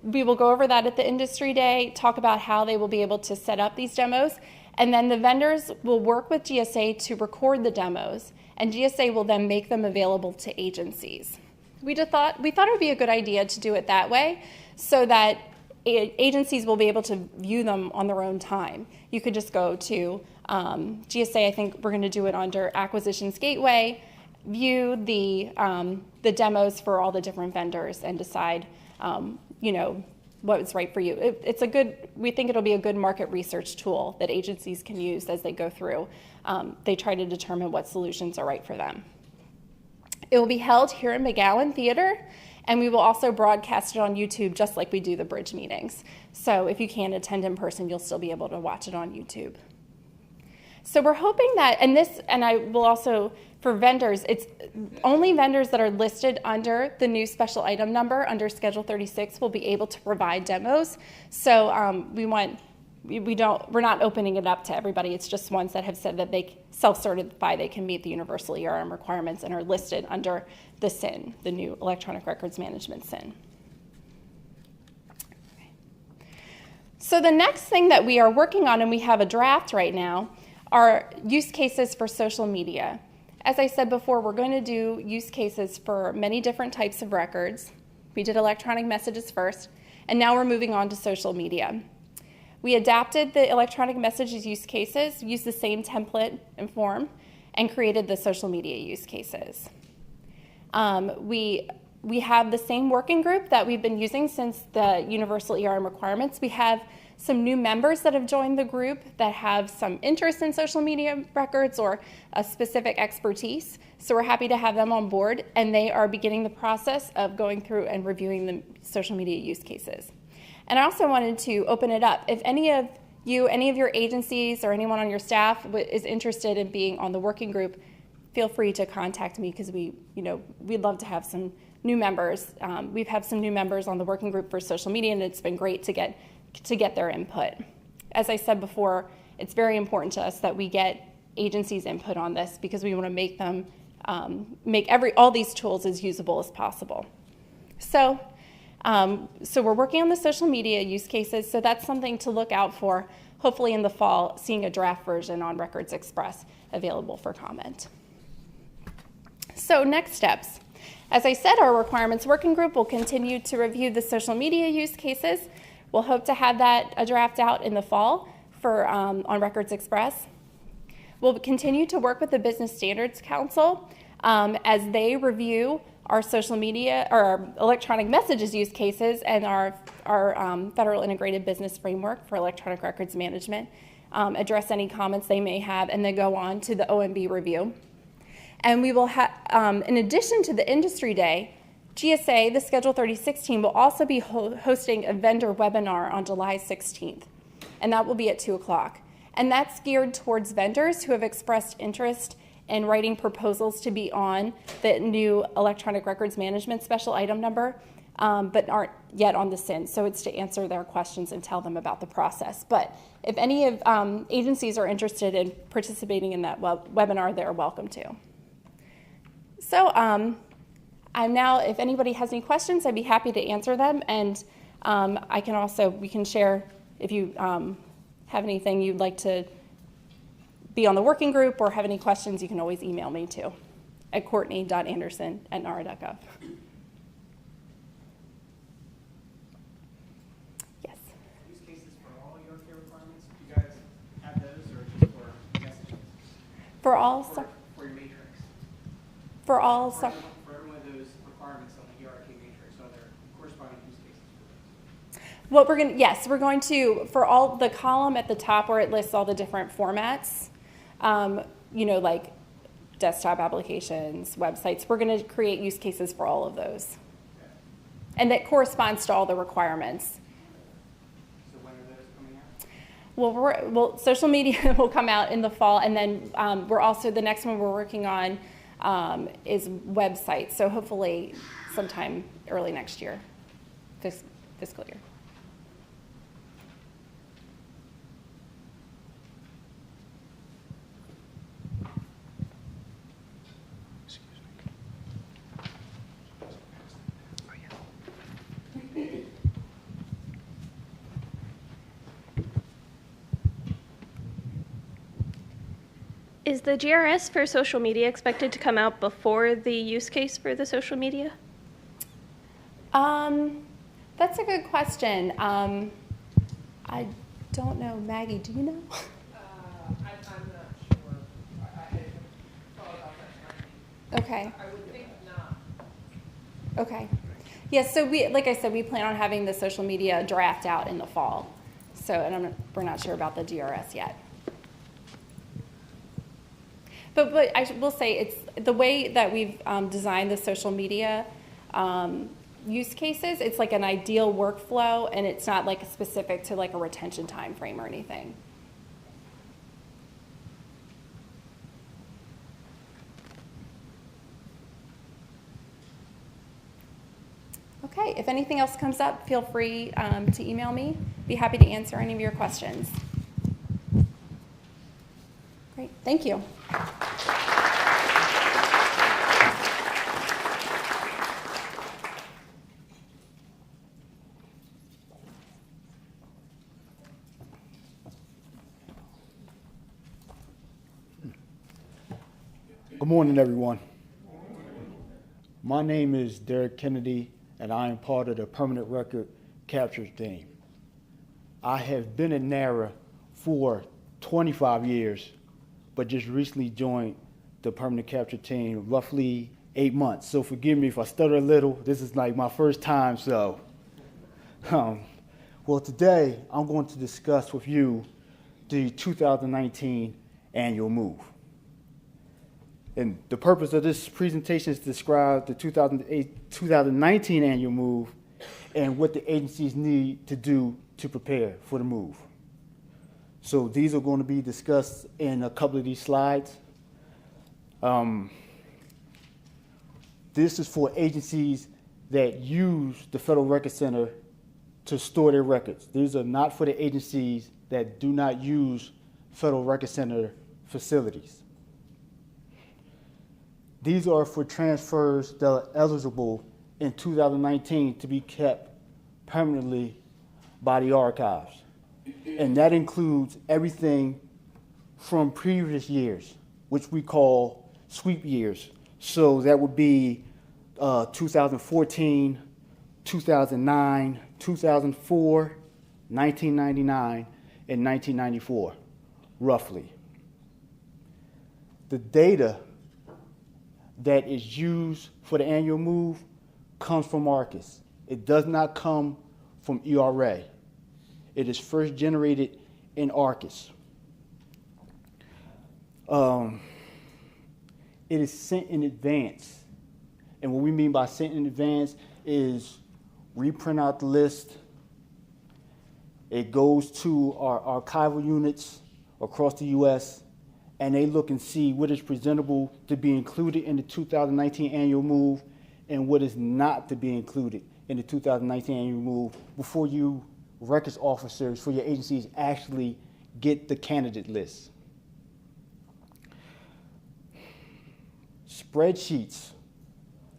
we will go over that at the industry day, talk about how they will be able to set up these demos, and then the vendors will work with GSA to record the demos, and GSA will then make them available to agencies. We thought it would be a good idea to do it that way so that agencies will be able to view them on their own time. You could just go to GSA, I think we're going to do it under Acquisitions Gateway, view the demos for all the different vendors and decide, what is right for you. We think it'll be a good market research tool that agencies can use as they go through. They try to determine what solutions are right for them. It will be held here in McGowan Theater, and we will also broadcast it on YouTube just like we do the BRIDG meetings. So if you can't attend in person, you'll still be able to watch it on YouTube. So we're hoping that, and I will also, for vendors, it's only vendors that are listed under the new special item number under Schedule 36 will be able to provide demos. So we're not opening it up to everybody. It's just ones that have said that they self-certify they can meet the universal ERM requirements and are listed under the SIN, the new Electronic Records Management SIN. Okay. So the next thing that we are working on, and we have a draft right now, are use cases for social media. As I said before, we're going to do use cases for many different types of records. We did electronic messages first, and now we're moving on to social media. We adapted the electronic messages use cases, used the same template and form, and created the social media use cases. We have the same working group that we've been using since the universal ERM requirements. We have some new members that have joined the group that have some interest in social media records or a specific expertise. So we're happy to have them on board, and they are beginning the process of going through and reviewing the social media use cases. And I also wanted to open it up. If any of your agencies or anyone on your staff is interested in being on the working group, feel free to contact me because we'd love to have some new members. We've had some new members on the working group for social media, and it's been great to get their input. As I said before, it's very important to us that we get agencies' input on this because we want to make them all these tools as usable as possible. So we're working on the social media use cases, so that's something to look out for, hopefully in the fall, seeing a draft version on Records Express available for comment. So next steps. As I said, our requirements working group will continue to review the social media use cases. We'll hope to have a draft out in the fall for on Records Express. We'll continue to work with the Business Standards Council as they review our social media or our electronic messages use cases and our Federal Integrated Business Framework for Electronic Records Management, address any comments they may have, and then go on to the OMB review. And we will have, in addition to the Industry Day, GSA, the Schedule 36 team, will also be hosting a vendor webinar on July 16th, and that will be at 2 o'clock. And that's geared towards vendors who have expressed interest in writing proposals to be on the new electronic records management special item number, but aren't yet on the SIN. So it's to answer their questions and tell them about the process. But if any of agencies are interested in participating in that webinar, they're welcome to. So I'm now, if anybody has any questions, I'd be happy to answer them. And I can also, we can share if you have anything you'd like to be on the working group or have any questions, you can always email me too at courtney.anderson@nara.gov. Yes. Use cases for all your care requirements, do you guys have those or just for messages? For all, For your matrix? for all, For every one of those requirements on the hierarchy matrix, are there corresponding use cases for those? what we're going to, yes, we're going to, for all the column at the top where it lists all the different formats, you know, like desktop applications, websites, we're going to create use cases for all of those. And that corresponds to all the requirements. So when are those coming out? Well, social media will come out in the fall, and then we're also, the next one we're working on is websites. So hopefully sometime early next year, fiscal year. Is the GRS for social media expected to come out before the use case for the social media? That's a good question. I don't know. Maggie, do you know? I'm not sure. I hadn't thought about that. Okay. I would think not. Okay. Yes, so we, like I said, we plan on having the social media draft out in the fall. So, and we're not sure about the GRS yet. But I will say it's the way that we've designed the social media use cases. It's like an ideal workflow, and it's not like specific to like a retention time frame or anything. Okay, if anything else comes up, feel free to email me. Be happy to answer any of your questions. Great, thank you. Good morning, everyone. My name is Derek Kennedy, and I am part of the Permanent Record Capture team. I have been in Nara for 25 years, but just recently joined the Permanent Capture team roughly 8 months. So forgive me if I stutter a little. This is like my first time, so. Well, today I'm going to discuss with you the 2019 annual move. And the purpose of this presentation is to describe the 2019 annual move and what the agencies need to do to prepare for the move. So these are going to be discussed in a couple of these slides. This is for agencies that use the Federal Record Center to store their records. These are not for the agencies that do not use Federal Record Center facilities. These are for transfers that are eligible in 2019 to be kept permanently by the archives. And that includes everything from previous years, which we call sweep years. So that would be 2014, 2009, 2004, 1999, and 1994, roughly. The data that is used for the annual move comes from ARCIS. It does not come from ERA. It is first generated in ARCIS. It is sent in advance. And what we mean by sent in advance is we print out the list. It goes to our archival units across the U.S., and they look and see what is presentable to be included in the 2019 annual move and what is not to be included in the 2019 annual move before you records officers for your agencies actually get the candidate list. Spreadsheets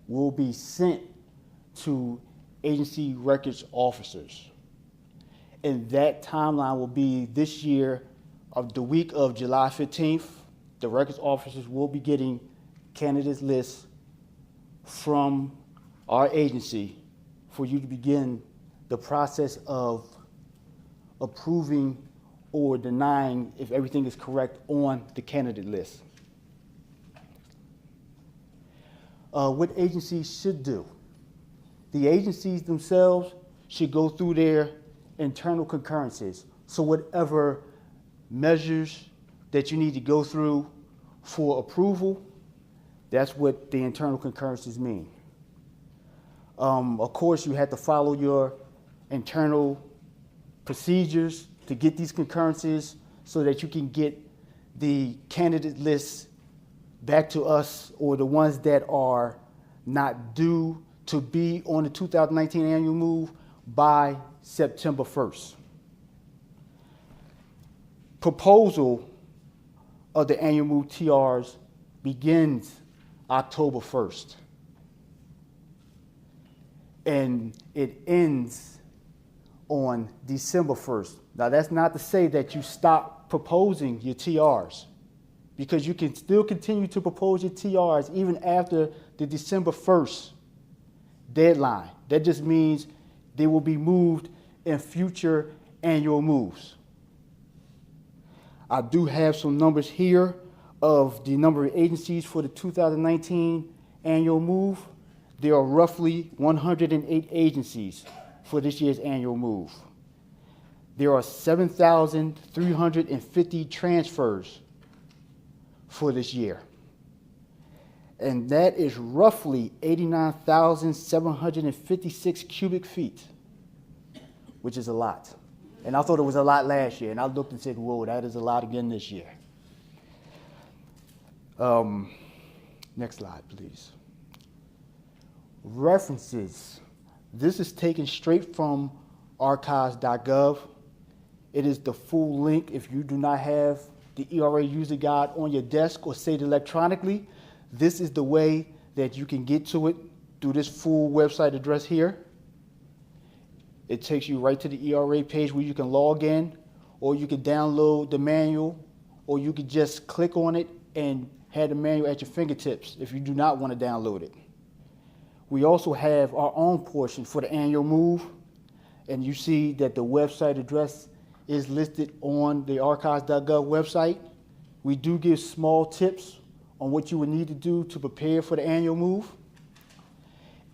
will be sent to agency records officers. And that timeline will be this year of the week of July 15th. The records officers will be getting candidates lists from our agency for you to begin the process of approving or denying if everything is correct on the candidate list. What agencies should do. The agencies themselves should go through their internal concurrences. So whatever measures that you need to go through for approval, that's what the internal concurrences mean. Of course, you have to follow your internal procedures to get these concurrences so that you can get the candidate lists back to us, or the ones that are not due to be on the 2019 annual move by September 1st. Proposal of the annual move TRs begins October 1st. And it ends on December 1st. Now, that's not to say that you stop proposing your TRs, because you can still continue to propose your TRs even after the December 1st deadline. That just means they will be moved in future annual moves. I do have some numbers here of the number of agencies for the 2019 annual move. There are roughly 108 agencies for this year's annual move. There are 7,350 transfers for this year. And that is roughly 89,756 cubic feet, which is a lot. And I thought it was a lot last year, and I looked and said, whoa, that is a lot again this year. Next slide, please. References. This is taken straight from archives.gov. It is the full link. If you do not have the ERA user guide on your desk or saved electronically, this is the way that you can get to it through this full website address here. It takes you right to the ERA page where you can log in, or you can download the manual, or you can just click on it and have the manual at your fingertips if you do not want to download it. We also have our own portion for the annual move, and you see that the website address is listed on the archives.gov website. We do give small tips on what you would need to do to prepare for the annual move.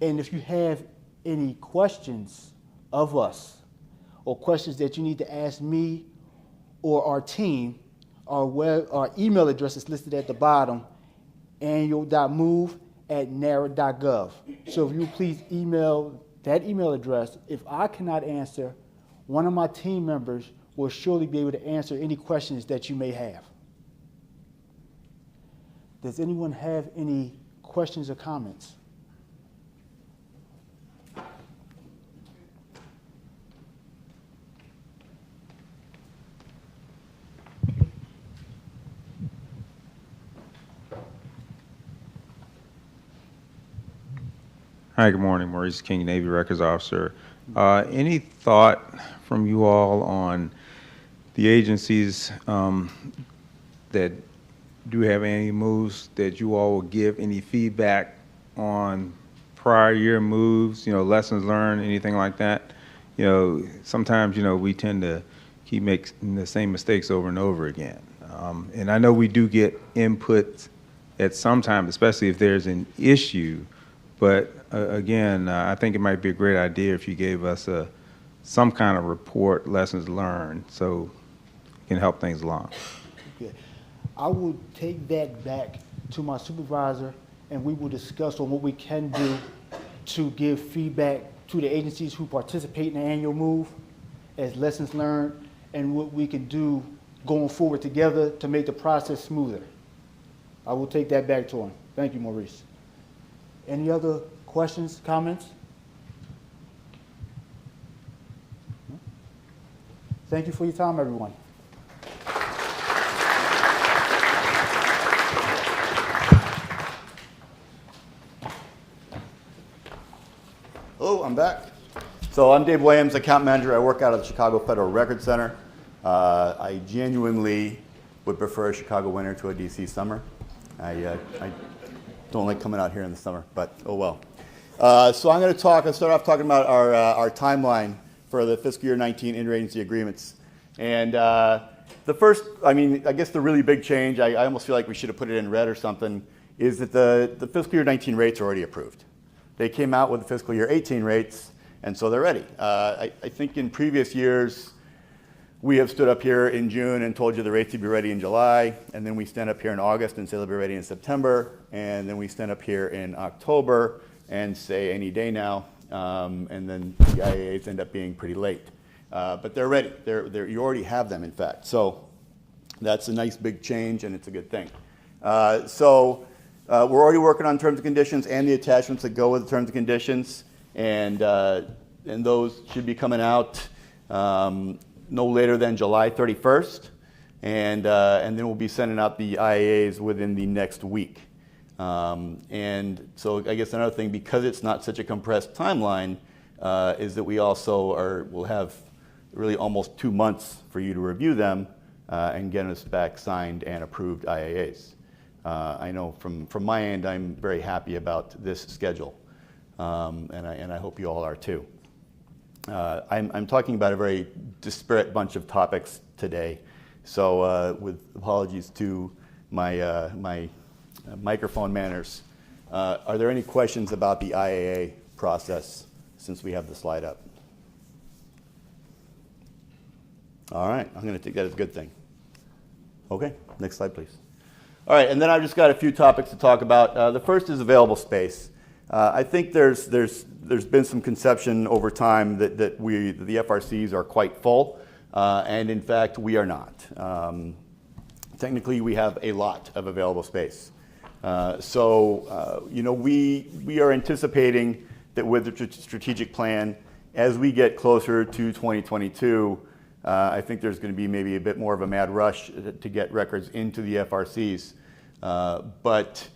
And if you have any questions of us or questions that you need to ask me or our team, our email address is listed at the bottom, annual.move@nara.gov. So if you please email that email address, if I cannot answer, one of my team members will surely be able to answer any questions that you may have. Does anyone have any questions or comments? Hi, good morning. Maurice King, Navy Records Officer. Any thought from you all on the agencies that do have any moves that you all will give any feedback on prior year moves, lessons learned, anything like that? sometimes, we tend to keep making the same mistakes over and over again. And I know we do get input at some time, especially if there's an issue. But again, I think it might be a great idea if you gave us some kind of report, lessons learned, so it can help things along. Okay. I will take that back to my supervisor, and we will discuss on what we can do to give feedback to the agencies who participate in the annual move as lessons learned, and what we can do going forward together to make the process smoother. I will take that back to him. Thank you, Maurice. Any other questions, comments? Thank you for your time, everyone. Hello, I'm back. So I'm Dave Williams, account manager. I work out of the Chicago Federal Record Center. I genuinely would prefer a Chicago winter to a DC summer. I don't like coming out here in the summer, but oh well. So I'm going to start off talking about our timeline for the fiscal year 19 interagency agreements. And the first, I guess the really big change, I almost feel like we should have put it in red or something, is that the fiscal year 19 rates are already approved. They came out with the fiscal year 18 rates, and so they're ready. I think in previous years, we have stood up here in June and told you the rates would be ready in July, and then we stand up here in August and say they'll be ready in September, and then we stand up here in October and say any day now, and then the IAAs end up being pretty late. But they're ready. You already have them, in fact. So that's a nice big change, and it's a good thing. We're already working on terms and conditions and the attachments that go with the terms and conditions, and those should be coming out no later than July 31st, and then we'll be sending out the IAAs within the next week. And so I guess another thing, because it's not such a compressed timeline, is that we also will have really almost 2 months for you to review them and get us back signed and approved IAAs. I know from my end, I'm very happy about this schedule, and I hope you all are too. I'm talking about a very disparate bunch of topics today, so with apologies to my microphone manners, are there any questions about the IAA process since we have the slide up? All right, I'm going to take that as a good thing. Okay, next slide, please. All right, and then I've just got a few topics to talk about. The first is available space. I think there's been some conception over time that the FRCs are quite full, and in fact we are not. Technically, we have a lot of available space. We are anticipating that with the strategic plan, as we get closer to 2022, I think there's going to be maybe a bit more of a mad rush to get records into the FRCs, but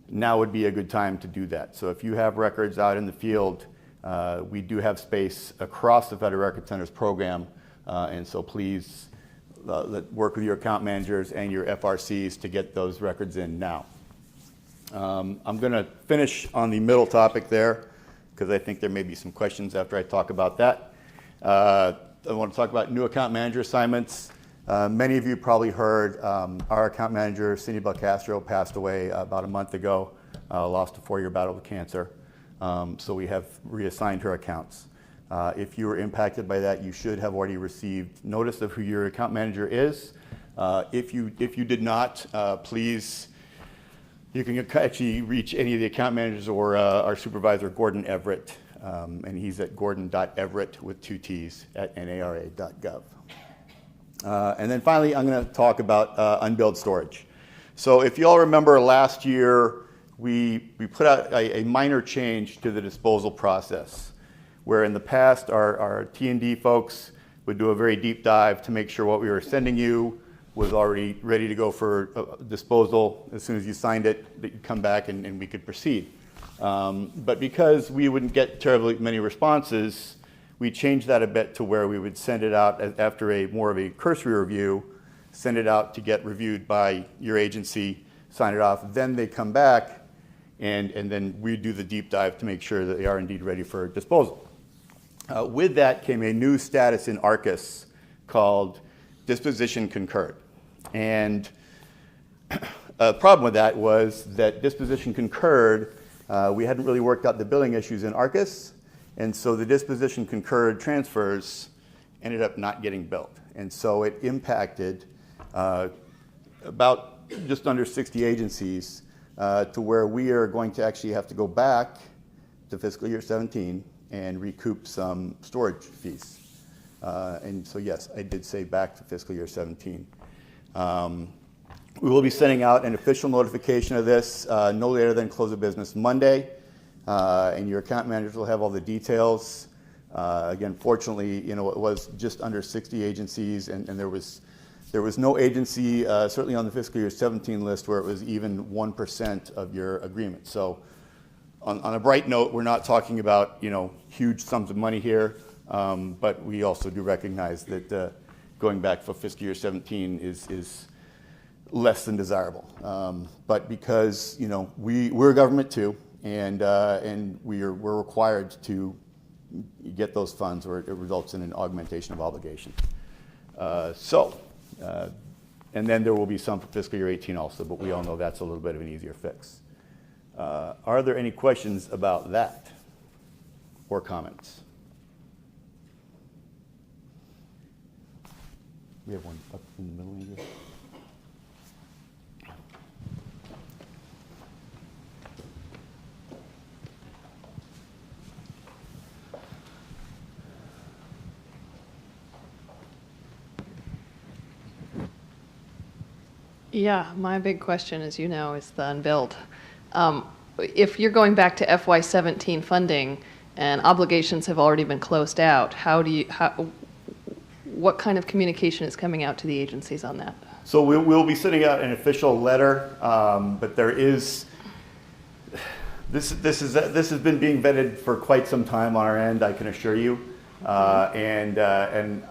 now would be a good time to do that. So if you have records out in the field, we do have space across the Federal Record Center's program, and so please work with your account managers and your FRCs to get those records in now. I'm going to finish on the middle topic there because I think there may be some questions after I talk about that. I want to talk about new account manager assignments. Many of you probably heard our account manager, Cindy Belcastro, passed away about a month ago, lost a 4-year battle with cancer. So we have reassigned her accounts. If you were impacted by that, you should have already received notice of who your account manager is. If you did not, please, you can actually reach any of the account managers or our supervisor, Gordon Everett, and he's at gordon.everett with 2 T's at nara.gov. And then finally, I'm going to talk about unbilled storage. So if you all remember last year, we put out a minor change to the disposal process, where in the past our T&D folks would do a very deep dive to make sure what we were sending you was already ready to go for disposal. As soon as you signed it, that you'd come back and we could proceed. But because we wouldn't get terribly many responses, we changed that a bit to where we would send it out after more of a cursory review, send it out to get reviewed by your agency, sign it off, then they come back, and then we do the deep dive to make sure that they are indeed ready for disposal. With that came a new status in ARCUS called disposition concurred. And a problem with that was that disposition concurred, we hadn't really worked out the billing issues in ARCUS, and so the disposition concurred transfers ended up not getting billed. And so it impacted about just under 60 agencies to where we are going to actually have to go back to fiscal year 17 and recoup some storage fees. And so yes, I did say back to fiscal year 17. We will be sending out an official notification of this no later than close of business Monday, and your account managers will have all the details. Again, fortunately, it was just under 60 agencies, and there was no agency, certainly on the fiscal year 17 list, where it was even 1% of your agreement. So on a bright note, we're not talking about huge sums of money here, but we also do recognize that going back for fiscal year 17 is less than desirable. But because we're a government too, and we're required to get those funds, or it results in an augmentation of obligation. And then there will be some for fiscal year 18 also, but we all know that's a little bit of an easier fix. Are there any questions about that or comments? We have one up in the middle here. Yeah, my big question, as you know, is the unbilled. If you're going back to FY17 funding and obligations have already been closed out, what kind of communication is coming out to the agencies on that? So we'll be sending out an official letter, but there is, this has been being vetted for quite some time on our end, I can assure you. And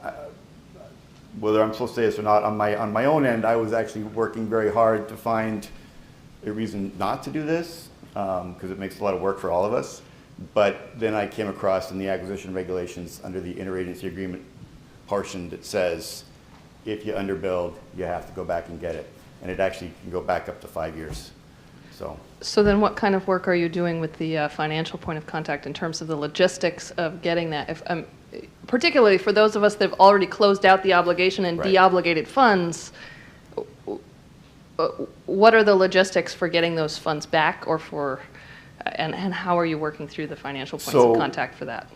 whether I'm supposed to say this or not, on my own end, I was actually working very hard to find a reason not to do this, because it makes a lot of work for all of us. But then I came across in the acquisition regulations under the interagency agreement portion that says, if you underbuild, you have to go back and get it. And it actually can go back up to 5 years. So then what kind of work are you doing with the financial point of contact in terms of the logistics of getting that? If particularly for those of us that have already closed out the obligation and Right. de-obligated funds, what are the logistics for getting those funds back, or and how are you working through the financial points of contact for that?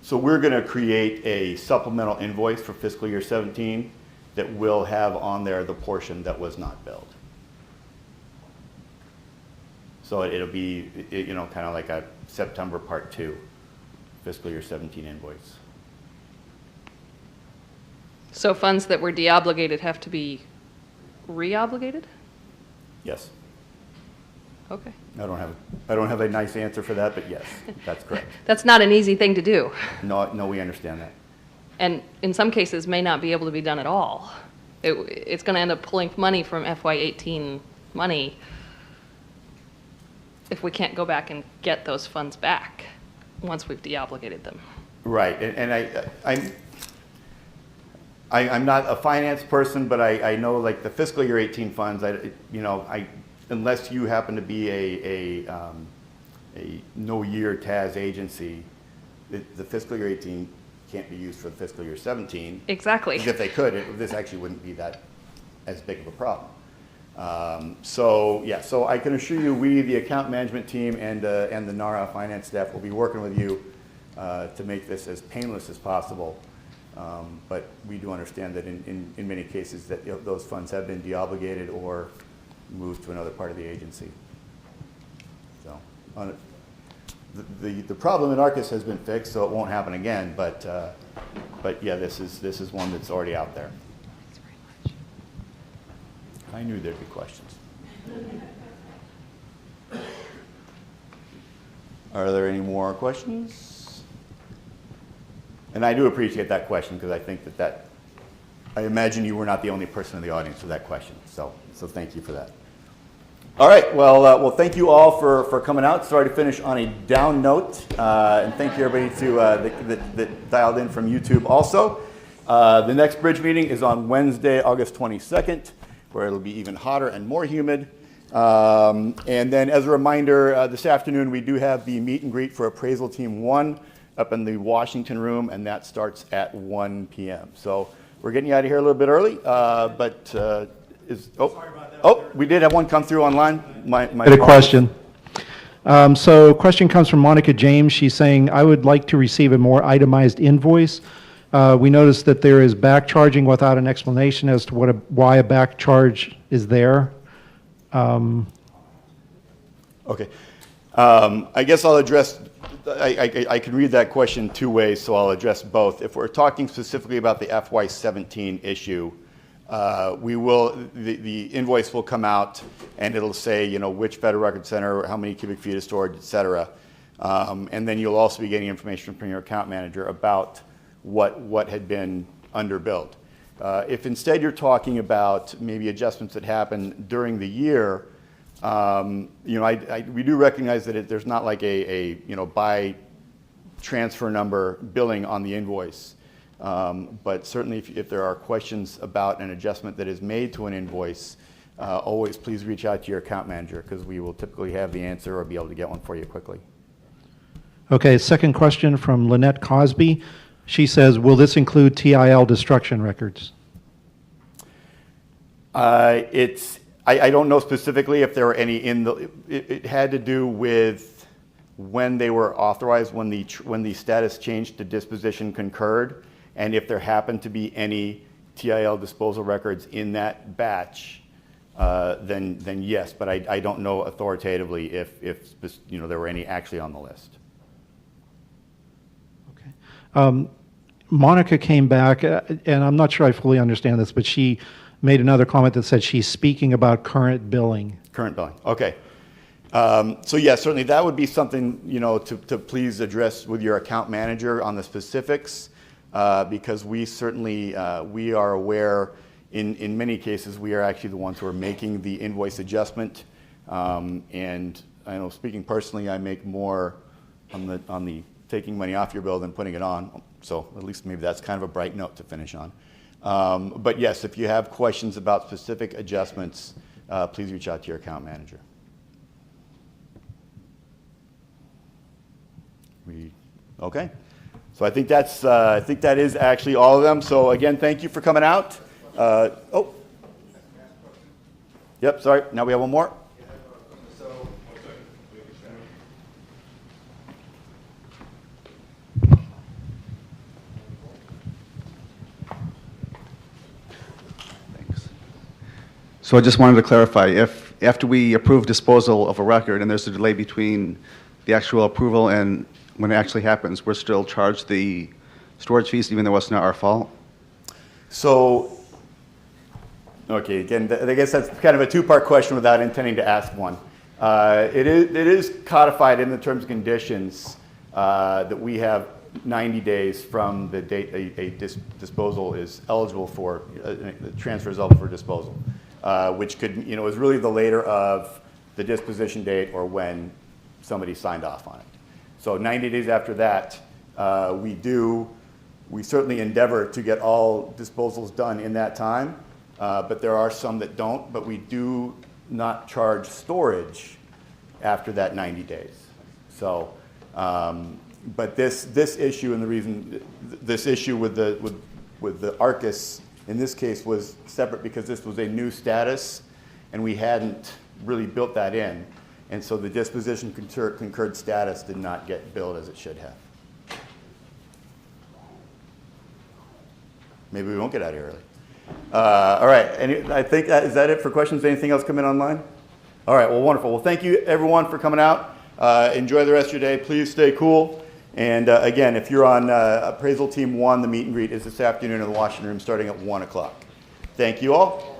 So we're going to create a supplemental invoice for fiscal year 17 that will have on there the portion that was not billed. So it'll be, kind of like a September Part 2 fiscal year 17 invoice. So funds that were de-obligated have to be re-obligated? Yes. Okay. I don't have a nice answer for that, but yes, that's correct. That's not an easy thing to do. No, we understand that. And in some cases may not be able to be done at all. It's going to end up pulling money from FY18 money if we can't go back and get those funds back once we've de-obligated them. Right, and I'm not a finance person, but I know like the fiscal year 18 funds, unless you happen to be a no-year TAS agency, the fiscal year 18 can't be used for the fiscal year 17. Exactly. Because if they could, this actually wouldn't be that as big of a problem. So I can assure you, we, the account management team and the Nara finance staff, will be working with you to make this as painless as possible. But we do understand that in many cases that those funds have been de-obligated or moved to another part of the agency. So the problem in ARCUS has been fixed, so it won't happen again. But yeah, this is one that's already out there. Thanks very much. I knew there'd be questions. Are there any more questions? And I do appreciate that question, because I think that I imagine you were not the only person in the audience with that question. So thank you for that. All right, well, thank you all for coming out. Sorry to finish on a down note, and thank you everybody that dialed in from YouTube also. The next Bridge meeting is on Wednesday, August 22nd, where it'll be even hotter and more humid. And then as a reminder, this afternoon we do have the meet and greet for Appraisal Team 1 up in the Washington room, and that starts at 1 p.m. So we're getting you out of here a little bit early, we did have one come through online. I had a question. So question comes from Monica James. She's saying, I would like to receive a more itemized invoice. We noticed that there is back charging without an explanation as to why a back charge is there. Okay. I guess I'll address, I can read that question two ways, so I'll address both. If we're talking specifically about the FY17 issue, the invoice will come out and it'll say, which Federal Record Center, how many cubic feet of storage, et cetera. And then you'll also be getting information from your account manager about what had been underbilled. If instead you're talking about maybe adjustments that happen during the year, we do recognize that there's not like a by transfer number billing on the invoice. But certainly if there are questions about an adjustment that is made to an invoice, always please reach out to your account manager because we will typically have the answer or be able to get one for you quickly. Okay, second question from Lynette Cosby. She says, will this include TIL destruction records? I don't know specifically if there were any it had to do with when they were authorized, when the status changed to disposition concurred, and if there happened to be any TIL disposal records in that batch, then yes, but I don't know authoritatively if there were any actually on the list. Okay. Monica came back, and I'm not sure I fully understand this, but she made another comment that said she's speaking about current billing. Current billing, okay. So yeah, certainly that would be something to please address with your account manager on the specifics, because we certainly we are aware in many cases we are actually the ones who are making the invoice adjustment, and I know speaking personally, I make more on the taking money off your bill than putting it on. So at least maybe that's kind of a bright note to finish on. But yes, if you have questions about specific adjustments, please reach out to your account manager. Okay. So I think that is actually all of them. So again, thank you for coming out. Yep. Sorry. Now we have one more. So I just wanted to clarify, if after we approve disposal of a record and there's a delay between the actual approval and when it actually happens, we're still charged the storage fees even though it's not our fault? So, okay, again, I guess that's kind of a two-part question without intending to ask one. It is codified in the terms and conditions that we have 90 days from the date a disposal is eligible for, transfer is eligible for disposal. Which could, is really the later of the disposition date or when somebody signed off on it. So 90 days after that, we certainly endeavor to get all disposals done in that time, but there are some that don't, but we do not charge storage after that 90 days. So, but this issue and the reason, this issue with the ARCUS in this case was separate because this was a new status and we hadn't really built that in. And so the disposition concurred status did not get billed as it should have. Maybe we won't get out of here early. All right, I think is that it for questions? Anything else come in online? All right, well, wonderful. Well, thank you everyone for coming out. Enjoy the rest of your day. Please stay cool. And again, if you're on Appraisal Team 1, the meet and greet is this afternoon in the Washington room starting at 1 o'clock. Thank you all.